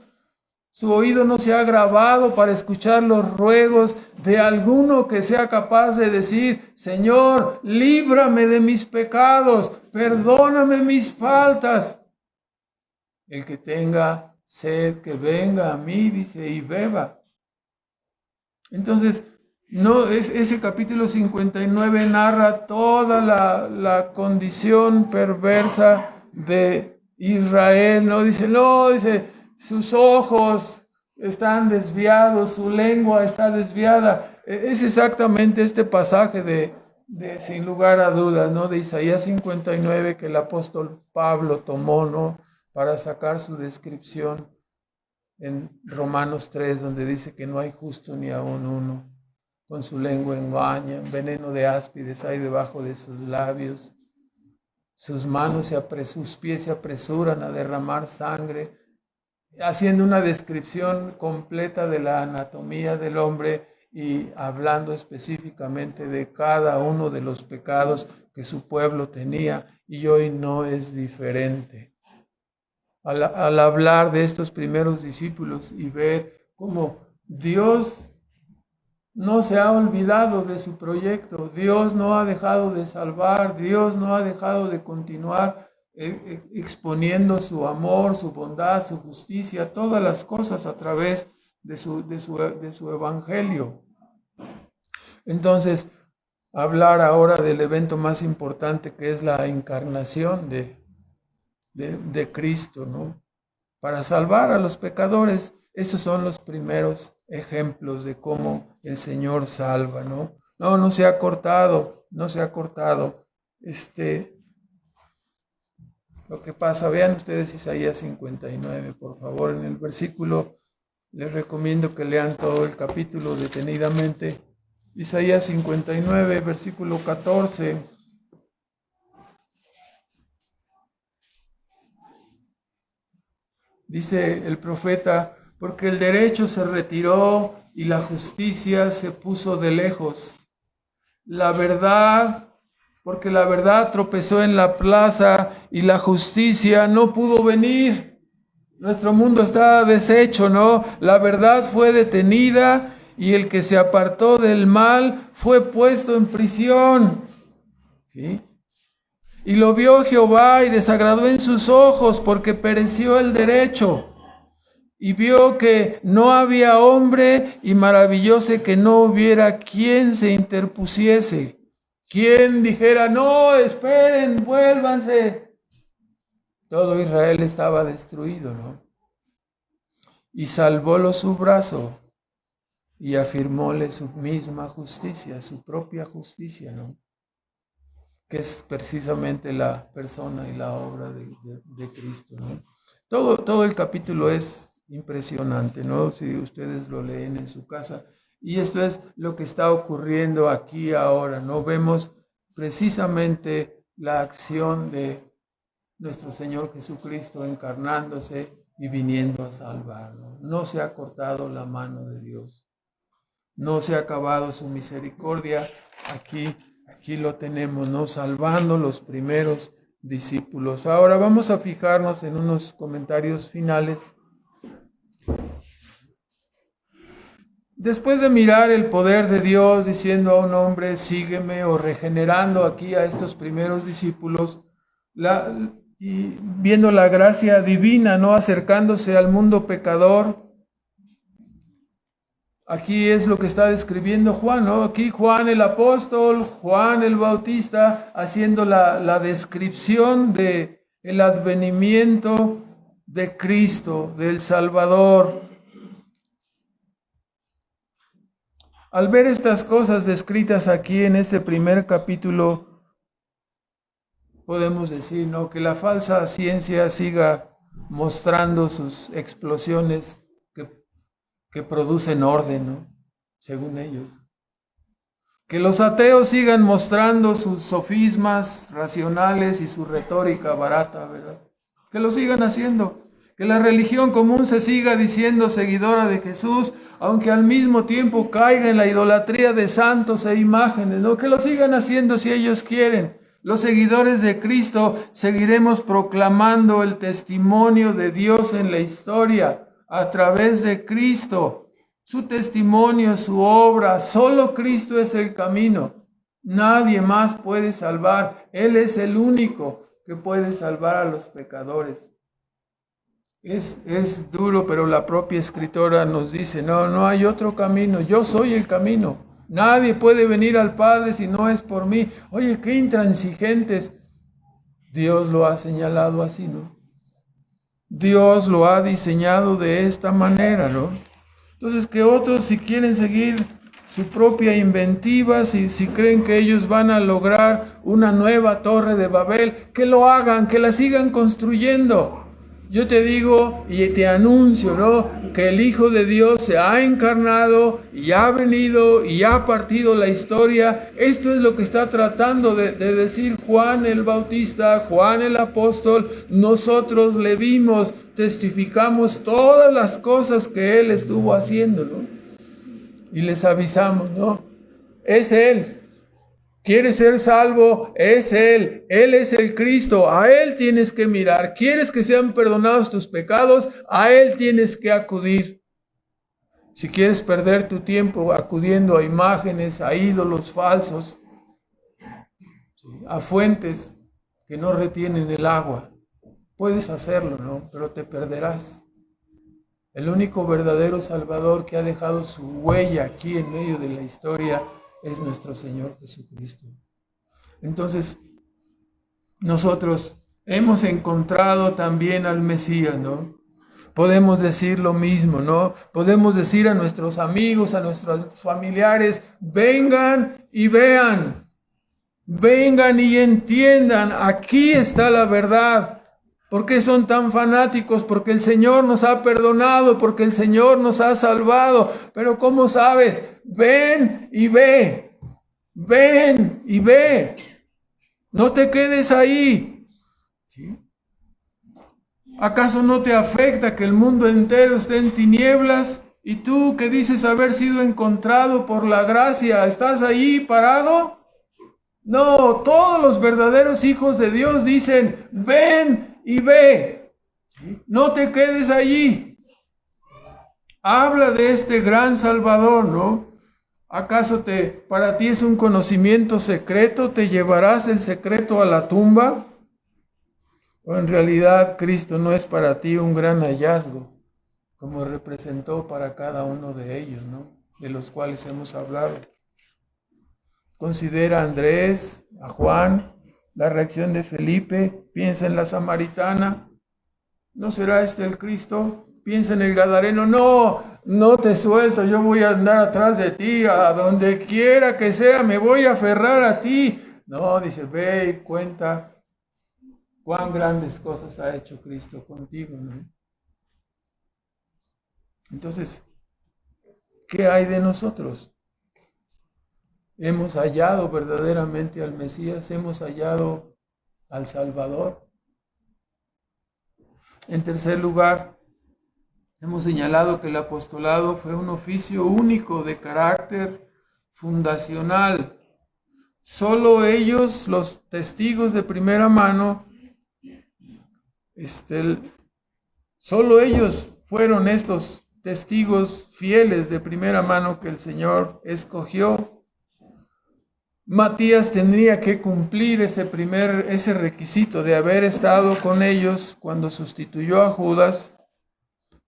Su oído no se ha agravado para escuchar los ruegos de alguno que sea capaz de decir: Señor, líbrame de mis pecados, perdóname mis faltas. El que tenga sed, que venga a mí, dice, y beba. Entonces, ese capítulo 59 narra toda la condición perversa de Israel, ¿no? Dice, sus ojos están desviados, su lengua está desviada. Es exactamente este pasaje de sin lugar a dudas, ¿no? De Isaías 59 que el apóstol Pablo tomó, ¿no? Para sacar su descripción en Romanos 3, donde dice que no hay justo ni aun uno. Con su lengua engañan, veneno de áspides hay debajo de sus labios. Sus pies se apresuran a derramar sangre, haciendo una descripción completa de la anatomía del hombre y hablando específicamente de cada uno de los pecados que su pueblo tenía, y hoy no es diferente. Al hablar de estos primeros discípulos y ver cómo Dios no se ha olvidado de su proyecto, Dios no ha dejado de salvar, Dios no ha dejado de continuar exponiendo su amor, su bondad, su justicia, todas las cosas a través de su evangelio. Entonces, hablar ahora del evento más importante, que es la encarnación de Cristo, ¿no? Para salvar a los pecadores. Esos son los primeros ejemplos de cómo el Señor salva, ¿no? No se ha cortado, no se ha cortado. Lo que pasa, vean ustedes Isaías 59, por favor, en el versículo, les recomiendo que lean todo el capítulo detenidamente. Isaías 59, versículo 14. Dice el profeta: porque el derecho se retiró y la justicia se puso de lejos. Porque la verdad tropezó en la plaza y la justicia no pudo venir. Nuestro mundo está deshecho, ¿no? La verdad fue detenida y el que se apartó del mal fue puesto en prisión. ¿Sí? Y lo vio Jehová y desagradó en sus ojos, porque pereció el derecho. Y vio que no había hombre, y maravillóse que no hubiera quien se interpusiese, quien dijera: no, esperen, vuélvanse. Todo Israel estaba destruido, ¿no? Y salvólo su brazo y afirmóle su misma justicia, su propia justicia, ¿no? Que es precisamente la persona y la obra de Cristo, ¿no? Todo el capítulo es impresionante, ¿no? Si ustedes lo leen en su casa. Y esto es lo que está ocurriendo aquí ahora, ¿no? Vemos precisamente la acción de nuestro Señor Jesucristo encarnándose y viniendo a salvar, ¿no? No se ha cortado la mano de Dios. No se ha acabado su misericordia. Aquí lo tenemos, ¿no? Salvando los primeros discípulos. Ahora vamos a fijarnos en unos comentarios finales. Después de mirar el poder de Dios diciendo a un hombre: sígueme, o regenerando aquí a estos primeros discípulos, y viendo la gracia divina, ¿no? Acercándose al mundo pecador. Aquí es lo que está describiendo Juan, ¿no? Aquí Juan el apóstol, Juan el Bautista, haciendo la descripción de el advenimiento de Cristo, del Salvador. Al ver estas cosas descritas aquí en este primer capítulo, podemos decir, ¿no?, que la falsa ciencia siga mostrando sus explosiones que producen orden, ¿no?, según ellos. Que los ateos sigan mostrando sus sofismas racionales y su retórica barata, ¿verdad? Que lo sigan haciendo. Que la religión común se siga diciendo seguidora de Jesús, aunque al mismo tiempo caiga en la idolatría de santos e imágenes, ¿no? Que lo sigan haciendo si ellos quieren. Los seguidores de Cristo seguiremos proclamando el testimonio de Dios en la historia a través de Cristo. Su testimonio, su obra, solo Cristo es el camino. Nadie más puede salvar. Él es el único que puede salvar a los pecadores. Es duro, pero la propia escritora nos dice, no hay otro camino, yo soy el camino. Nadie puede venir al Padre si no es por mí. Oye, qué intransigentes. Dios lo ha señalado así, ¿no? Dios lo ha diseñado de esta manera, ¿no? Entonces, que otros, si quieren seguir su propia inventiva, si creen que ellos van a lograr una nueva torre de Babel, que lo hagan, que la sigan construyendo. Yo te digo y te anuncio, ¿no?, que el Hijo de Dios se ha encarnado y ha venido y ha partido la historia. Esto es lo que está tratando de decir Juan el Bautista, Juan el Apóstol. Nosotros le vimos, testificamos todas las cosas que Él estuvo haciendo, ¿no? Y les avisamos, ¿no? Es Él. ¿Quieres ser salvo? Es Él. Él es el Cristo. A Él tienes que mirar. ¿Quieres que sean perdonados tus pecados? A Él tienes que acudir. Si quieres perder tu tiempo acudiendo a imágenes, a ídolos falsos, a fuentes que no retienen el agua, puedes hacerlo, ¿no? Pero te perderás. El único verdadero Salvador que ha dejado su huella aquí en medio de la historia es nuestro Señor Jesucristo. Entonces, nosotros hemos encontrado también al Mesías, ¿no? Podemos decir lo mismo, ¿no? Podemos decir a nuestros amigos, a nuestros familiares, vengan y vean, vengan y entiendan, aquí está la verdad. ¿Por qué son tan fanáticos? Porque el Señor nos ha perdonado, porque el Señor nos ha salvado. Pero ¿cómo sabes? Ven y ve. Ven y ve. No te quedes ahí. ¿Sí? ¿Acaso no te afecta que el mundo entero esté en tinieblas? Y tú que dices haber sido encontrado por la gracia, ¿estás ahí parado? No, todos los verdaderos hijos de Dios dicen, ven y ve, no te quedes allí. Habla de este gran Salvador, ¿no? ¿Acaso para ti es un conocimiento secreto? ¿Te llevarás el secreto a la tumba? ¿O en realidad Cristo no es para ti un gran hallazgo, como representó para cada uno de ellos, ¿no?, de los cuales hemos hablado? Considera a Andrés, a Juan, la reacción de Felipe. Piensa en la samaritana. ¿No será este el Cristo? Piensa en el gadareno. No te suelto, yo voy a andar atrás de ti, a donde quiera que sea, me voy a aferrar a ti. No, dice, ve y cuenta cuán grandes cosas ha hecho Cristo contigo, ¿no? Entonces, ¿qué hay de nosotros? Hemos hallado verdaderamente al Mesías, hemos hallado al Salvador. En tercer lugar, hemos señalado que el apostolado fue un oficio único de carácter fundacional. Solo ellos, los testigos de primera mano, solo ellos fueron estos testigos fieles de primera mano que el Señor escogió. Matías tendría que cumplir ese requisito de haber estado con ellos cuando sustituyó a Judas.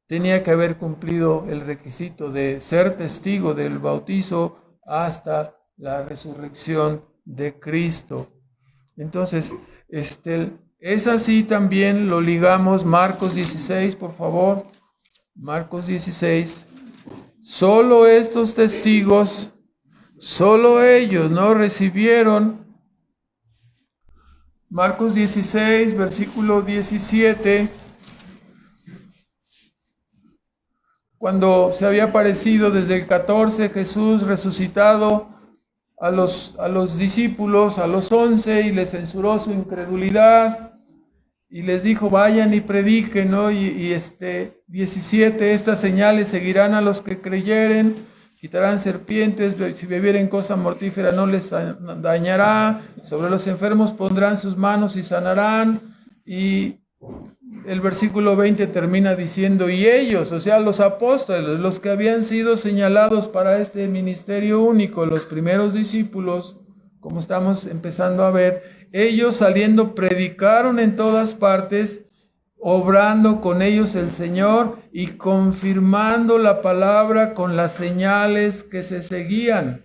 Tenía que haber cumplido el requisito de ser testigo del bautizo hasta la resurrección de Cristo. Entonces, es así también, lo ligamos, Marcos 16, por favor. Marcos 16. Solo estos testigos, solo ellos no recibieron. Marcos 16, versículo 17. Cuando se había aparecido desde el 14, Jesús resucitado, a los discípulos, a los 11, y les censuró su incredulidad y les dijo, vayan y prediquen, ¿no? 17, estas señales seguirán a los que creyeren, quitarán serpientes, si bebieren cosa mortífera no les dañará, sobre los enfermos pondrán sus manos y sanarán. Y el versículo 20 termina diciendo, y ellos, o sea, los apóstoles, los que habían sido señalados para este ministerio único, los primeros discípulos, como estamos empezando a ver, ellos saliendo predicaron en todas partes, obrando con ellos el Señor y confirmando la palabra con las señales que se seguían.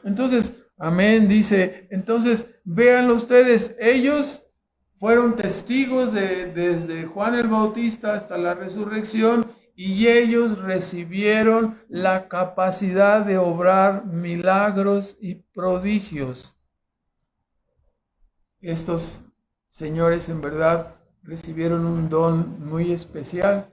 Entonces, amén, dice, entonces, véanlo ustedes, ellos fueron testigos desde Juan el Bautista hasta la resurrección, y ellos recibieron la capacidad de obrar milagros y prodigios. Estos señores en verdad recibieron un don muy especial.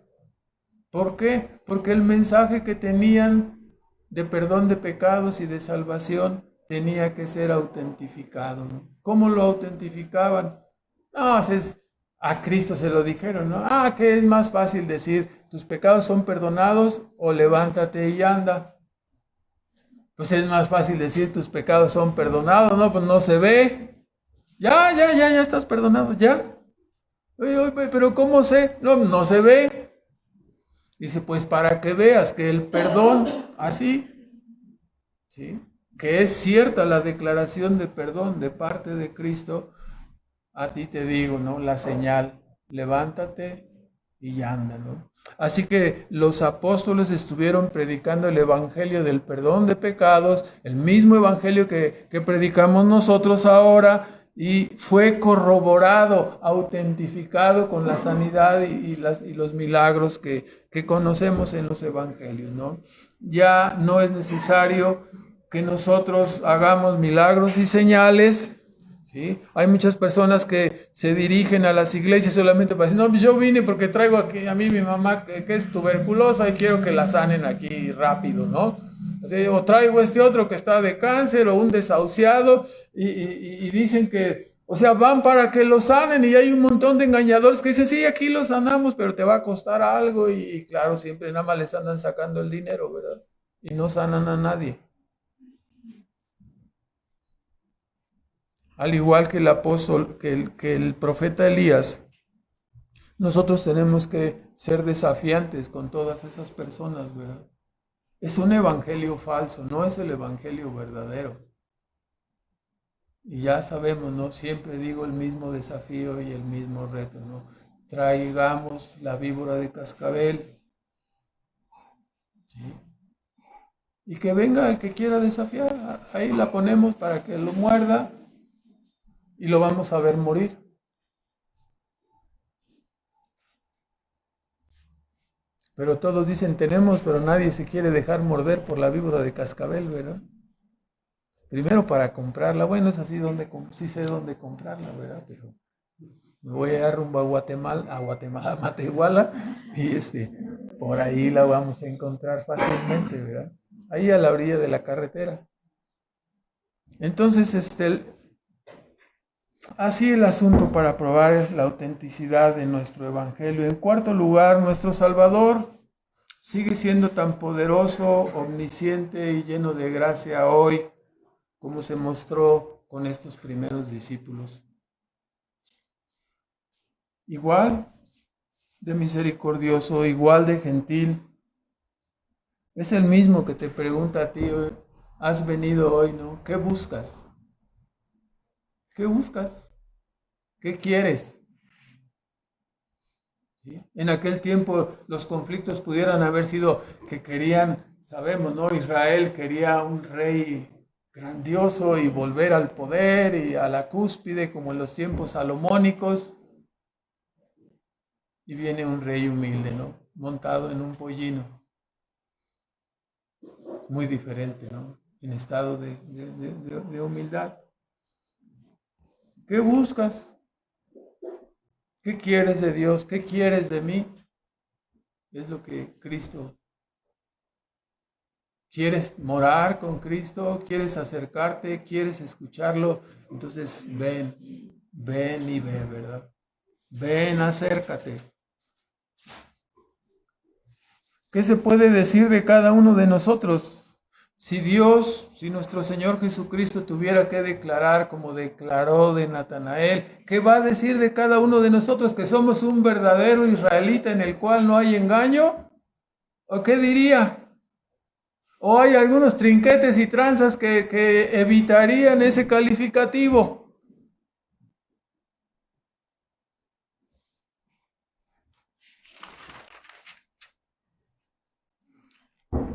¿Por qué? Porque el mensaje que tenían de perdón de pecados y de salvación tenía que ser autentificado, ¿no? ¿Cómo lo autentificaban? No, a Cristo se lo dijeron, ¿no? Que es más fácil decir, tus pecados son perdonados o levántate y anda. Pues es más fácil decir, tus pecados son perdonados, ¿no? Pues no se ve. Ya estás perdonado, ya. Oye, pero ¿cómo sé? No se ve. Dice, pues para que veas que el perdón, así, ¿sí? Que es cierta la declaración de perdón de parte de Cristo, a ti te digo, ¿no? La señal, levántate y anda, ¿no? Así que los apóstoles estuvieron predicando el evangelio del perdón de pecados, el mismo evangelio que predicamos nosotros ahora, y fue corroborado, autentificado con la sanidad y los milagros que conocemos en los evangelios, ¿no? Ya no es necesario que nosotros hagamos milagros y señales, ¿sí? Hay muchas personas que se dirigen a las iglesias solamente para decir, no, pues yo vine porque traigo aquí a mí mi mamá que es tuberculosa y quiero que la sanen aquí rápido, ¿no? O traigo este otro que está de cáncer o un desahuciado y dicen que, o sea, van para que lo sanen, y hay un montón de engañadores que dicen, sí, aquí lo sanamos, pero te va a costar algo, y claro, siempre nada más les andan sacando el dinero, ¿verdad? Y no sanan a nadie. Al igual que el apóstol, que el profeta Elías, nosotros tenemos que ser desafiantes con todas esas personas, ¿verdad? Es un evangelio falso, no es el evangelio verdadero. Y ya sabemos, ¿no? Siempre digo el mismo desafío y el mismo reto, ¿no? Traigamos la víbora de cascabel, ¿sí? Y que venga el que quiera desafiar, ahí la ponemos para que lo muerda y lo vamos a ver morir. Pero todos dicen tenemos, pero nadie se quiere dejar morder por la víbora de cascabel, ¿verdad? Primero para comprarla, bueno, es así donde sí sé dónde comprarla, ¿verdad? Pero me voy a ir rumbo a Guatemala, a Matehuala, y por ahí la vamos a encontrar fácilmente, ¿verdad? Ahí a la orilla de la carretera. Entonces, así el asunto para probar la autenticidad de nuestro evangelio. En cuarto lugar, nuestro Salvador sigue siendo tan poderoso, omnisciente y lleno de gracia hoy, como se mostró con estos primeros discípulos. Igual de misericordioso, igual de gentil. Es el mismo que te pregunta a ti, has venido hoy, ¿no? ¿Qué buscas? ¿Qué buscas? ¿Qué quieres? ¿Sí? En aquel tiempo los conflictos pudieran haber sido que querían, sabemos, ¿no? Israel quería un rey grandioso y volver al poder y a la cúspide como en los tiempos salomónicos. Y viene un rey humilde, ¿no? Montado en un pollino. Muy diferente, ¿no? En estado de humildad. ¿Qué buscas? ¿Qué quieres de Dios? ¿Qué quieres de mí? Es lo que Cristo ¿Quieres morar con Cristo? ¿Quieres acercarte? ¿Quieres escucharlo? Entonces ven y ve, ¿verdad? Ven, acércate. ¿Qué se puede decir de cada uno de nosotros? Si nuestro Señor Jesucristo tuviera que declarar como declaró de Natanael, ¿qué va a decir de cada uno de nosotros? ¿Que somos un verdadero israelita en el cual no hay engaño? ¿O qué diría? ¿O hay algunos trinquetes y tranzas que evitarían ese calificativo?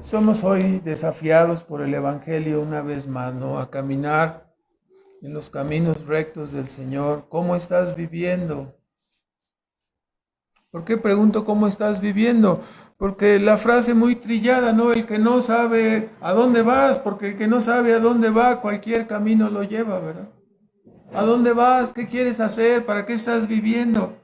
Somos hoy desafiados por el Evangelio una vez más, ¿no? A caminar en los caminos rectos del Señor. ¿Cómo estás viviendo? ¿Por qué pregunto cómo estás viviendo? Porque la frase muy trillada, ¿no? El que no sabe a dónde vas, porque el que no sabe a dónde va, cualquier camino lo lleva, ¿verdad? ¿A dónde vas? ¿Qué quieres hacer? ¿Para qué estás viviendo?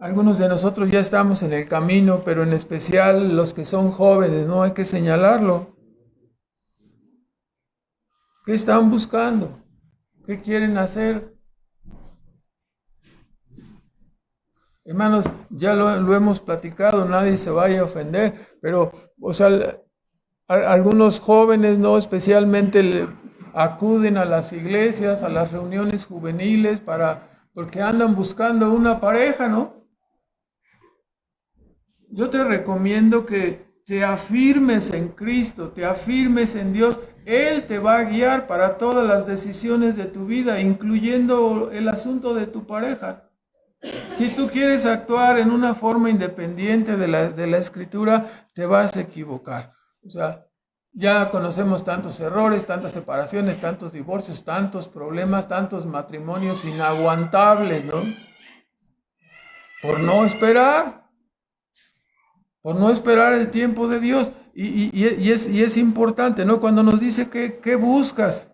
Algunos de nosotros ya estamos en el camino, pero en especial los que son jóvenes, ¿no? Hay que señalarlo. ¿Qué están buscando? ¿Qué quieren hacer? Hermanos, ya lo hemos platicado, nadie se vaya a ofender, pero, o sea, algunos jóvenes, ¿no? Especialmente acuden a las iglesias, a las reuniones juveniles, porque andan buscando una pareja, ¿no? Yo te recomiendo que te afirmes en Cristo, te afirmes en Dios. Él te va a guiar para todas las decisiones de tu vida, incluyendo el asunto de tu pareja. Si tú quieres actuar en una forma independiente de la Escritura, te vas a equivocar. O sea, ya conocemos tantos errores, tantas separaciones, tantos divorcios, tantos problemas, tantos matrimonios inaguantables, ¿no? Por no esperar el tiempo de Dios. Y es importante, ¿no? Cuando nos dice ¿qué buscas?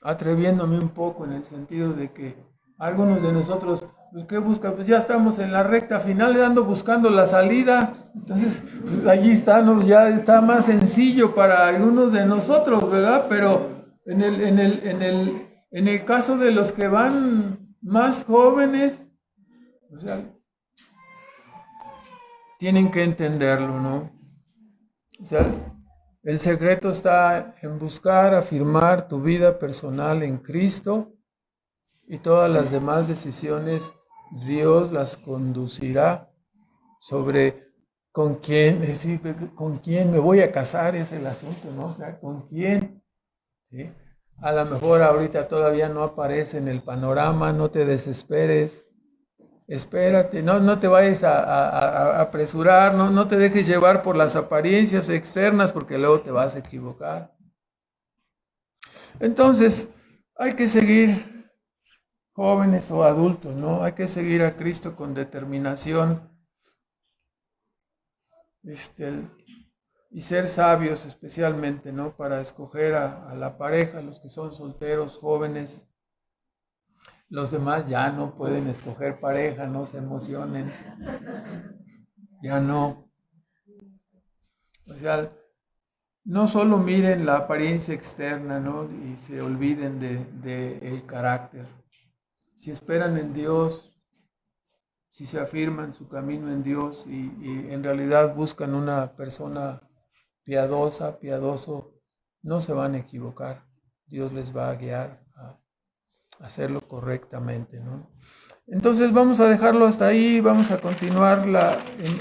Atreviéndome un poco en el sentido de que algunos de nosotros, pues, ¿qué buscan? Pues ya estamos en la recta final, ando buscando la salida. Entonces, pues, allí está, ¿no? Ya está más sencillo para algunos de nosotros, ¿verdad? Pero en el caso de los que van más jóvenes, o sea, tienen que entenderlo, ¿no? O sea, el secreto está en buscar afirmar tu vida personal en Cristo y todas las demás decisiones Dios las conducirá sobre con quién, es decir, con quién me voy a casar es el asunto, ¿no? O sea, con quién, ¿sí? A lo mejor ahorita todavía no aparece en el panorama, no te desesperes. Espérate, no te vayas a apresurar, no te dejes llevar por las apariencias externas porque luego te vas a equivocar. Entonces, hay que seguir, jóvenes o adultos, ¿no? Hay que seguir a Cristo con determinación, y ser sabios especialmente, ¿no? Para escoger a la pareja, los que son solteros, jóvenes. Los demás ya no pueden escoger pareja, no se emocionen. Ya no. O sea, no solo miren la apariencia externa, ¿no? Y se olviden de el carácter. Si esperan en Dios, si se afirman su camino en Dios y en realidad buscan una persona piadosa, piadoso, no se van a equivocar. Dios les va a guiar a hacerlo correctamente, ¿no? Entonces vamos a dejarlo hasta ahí, vamos a continuar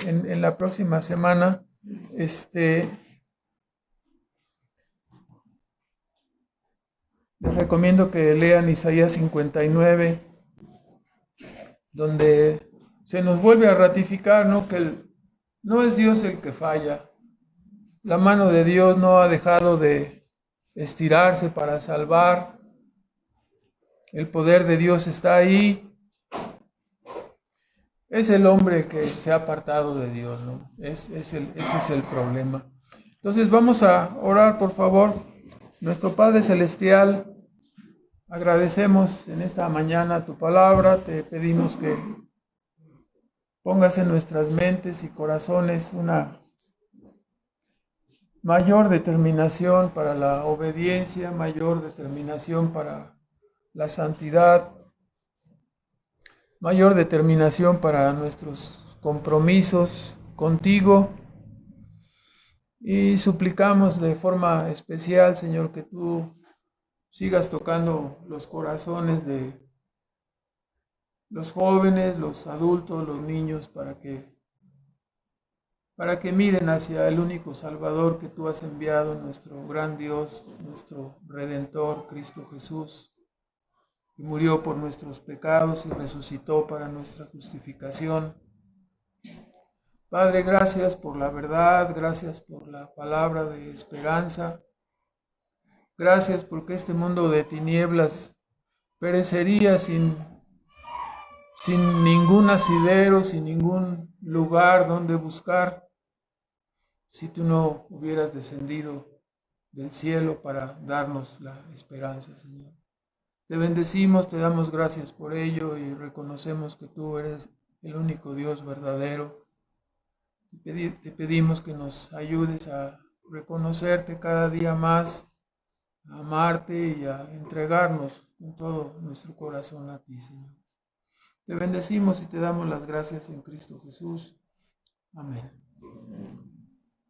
en la próxima semana. Les recomiendo que lean Isaías 59, donde se nos vuelve a ratificar, ¿no? Que no es Dios el que falla. La mano de Dios no ha dejado de estirarse para salvar. El poder de Dios está ahí. Es el hombre que se ha apartado de Dios, ¿no? Ese es el problema. Entonces vamos a orar, por favor. Nuestro Padre Celestial, agradecemos en esta mañana tu palabra. Te pedimos que pongas en nuestras mentes y corazones una mayor determinación para la obediencia, mayor determinación para la santidad, mayor determinación para nuestros compromisos contigo. Y suplicamos de forma especial, Señor, que tú sigas tocando los corazones de los jóvenes, los adultos, los niños, para que miren hacia el único Salvador que tú has enviado, nuestro gran Dios, nuestro Redentor, Cristo Jesús, que murió por nuestros pecados y resucitó para nuestra justificación. Padre, gracias por la verdad, gracias por la palabra de esperanza, gracias porque este mundo de tinieblas perecería sin ningún asidero, sin ningún lugar donde buscar, si tú no hubieras descendido del cielo para darnos la esperanza, Señor. Te bendecimos, te damos gracias por ello y reconocemos que tú eres el único Dios verdadero. Te pedimos que nos ayudes a reconocerte cada día más, a amarte y a entregarnos con todo nuestro corazón a ti, Señor. Te bendecimos y te damos las gracias en Cristo Jesús. Amén.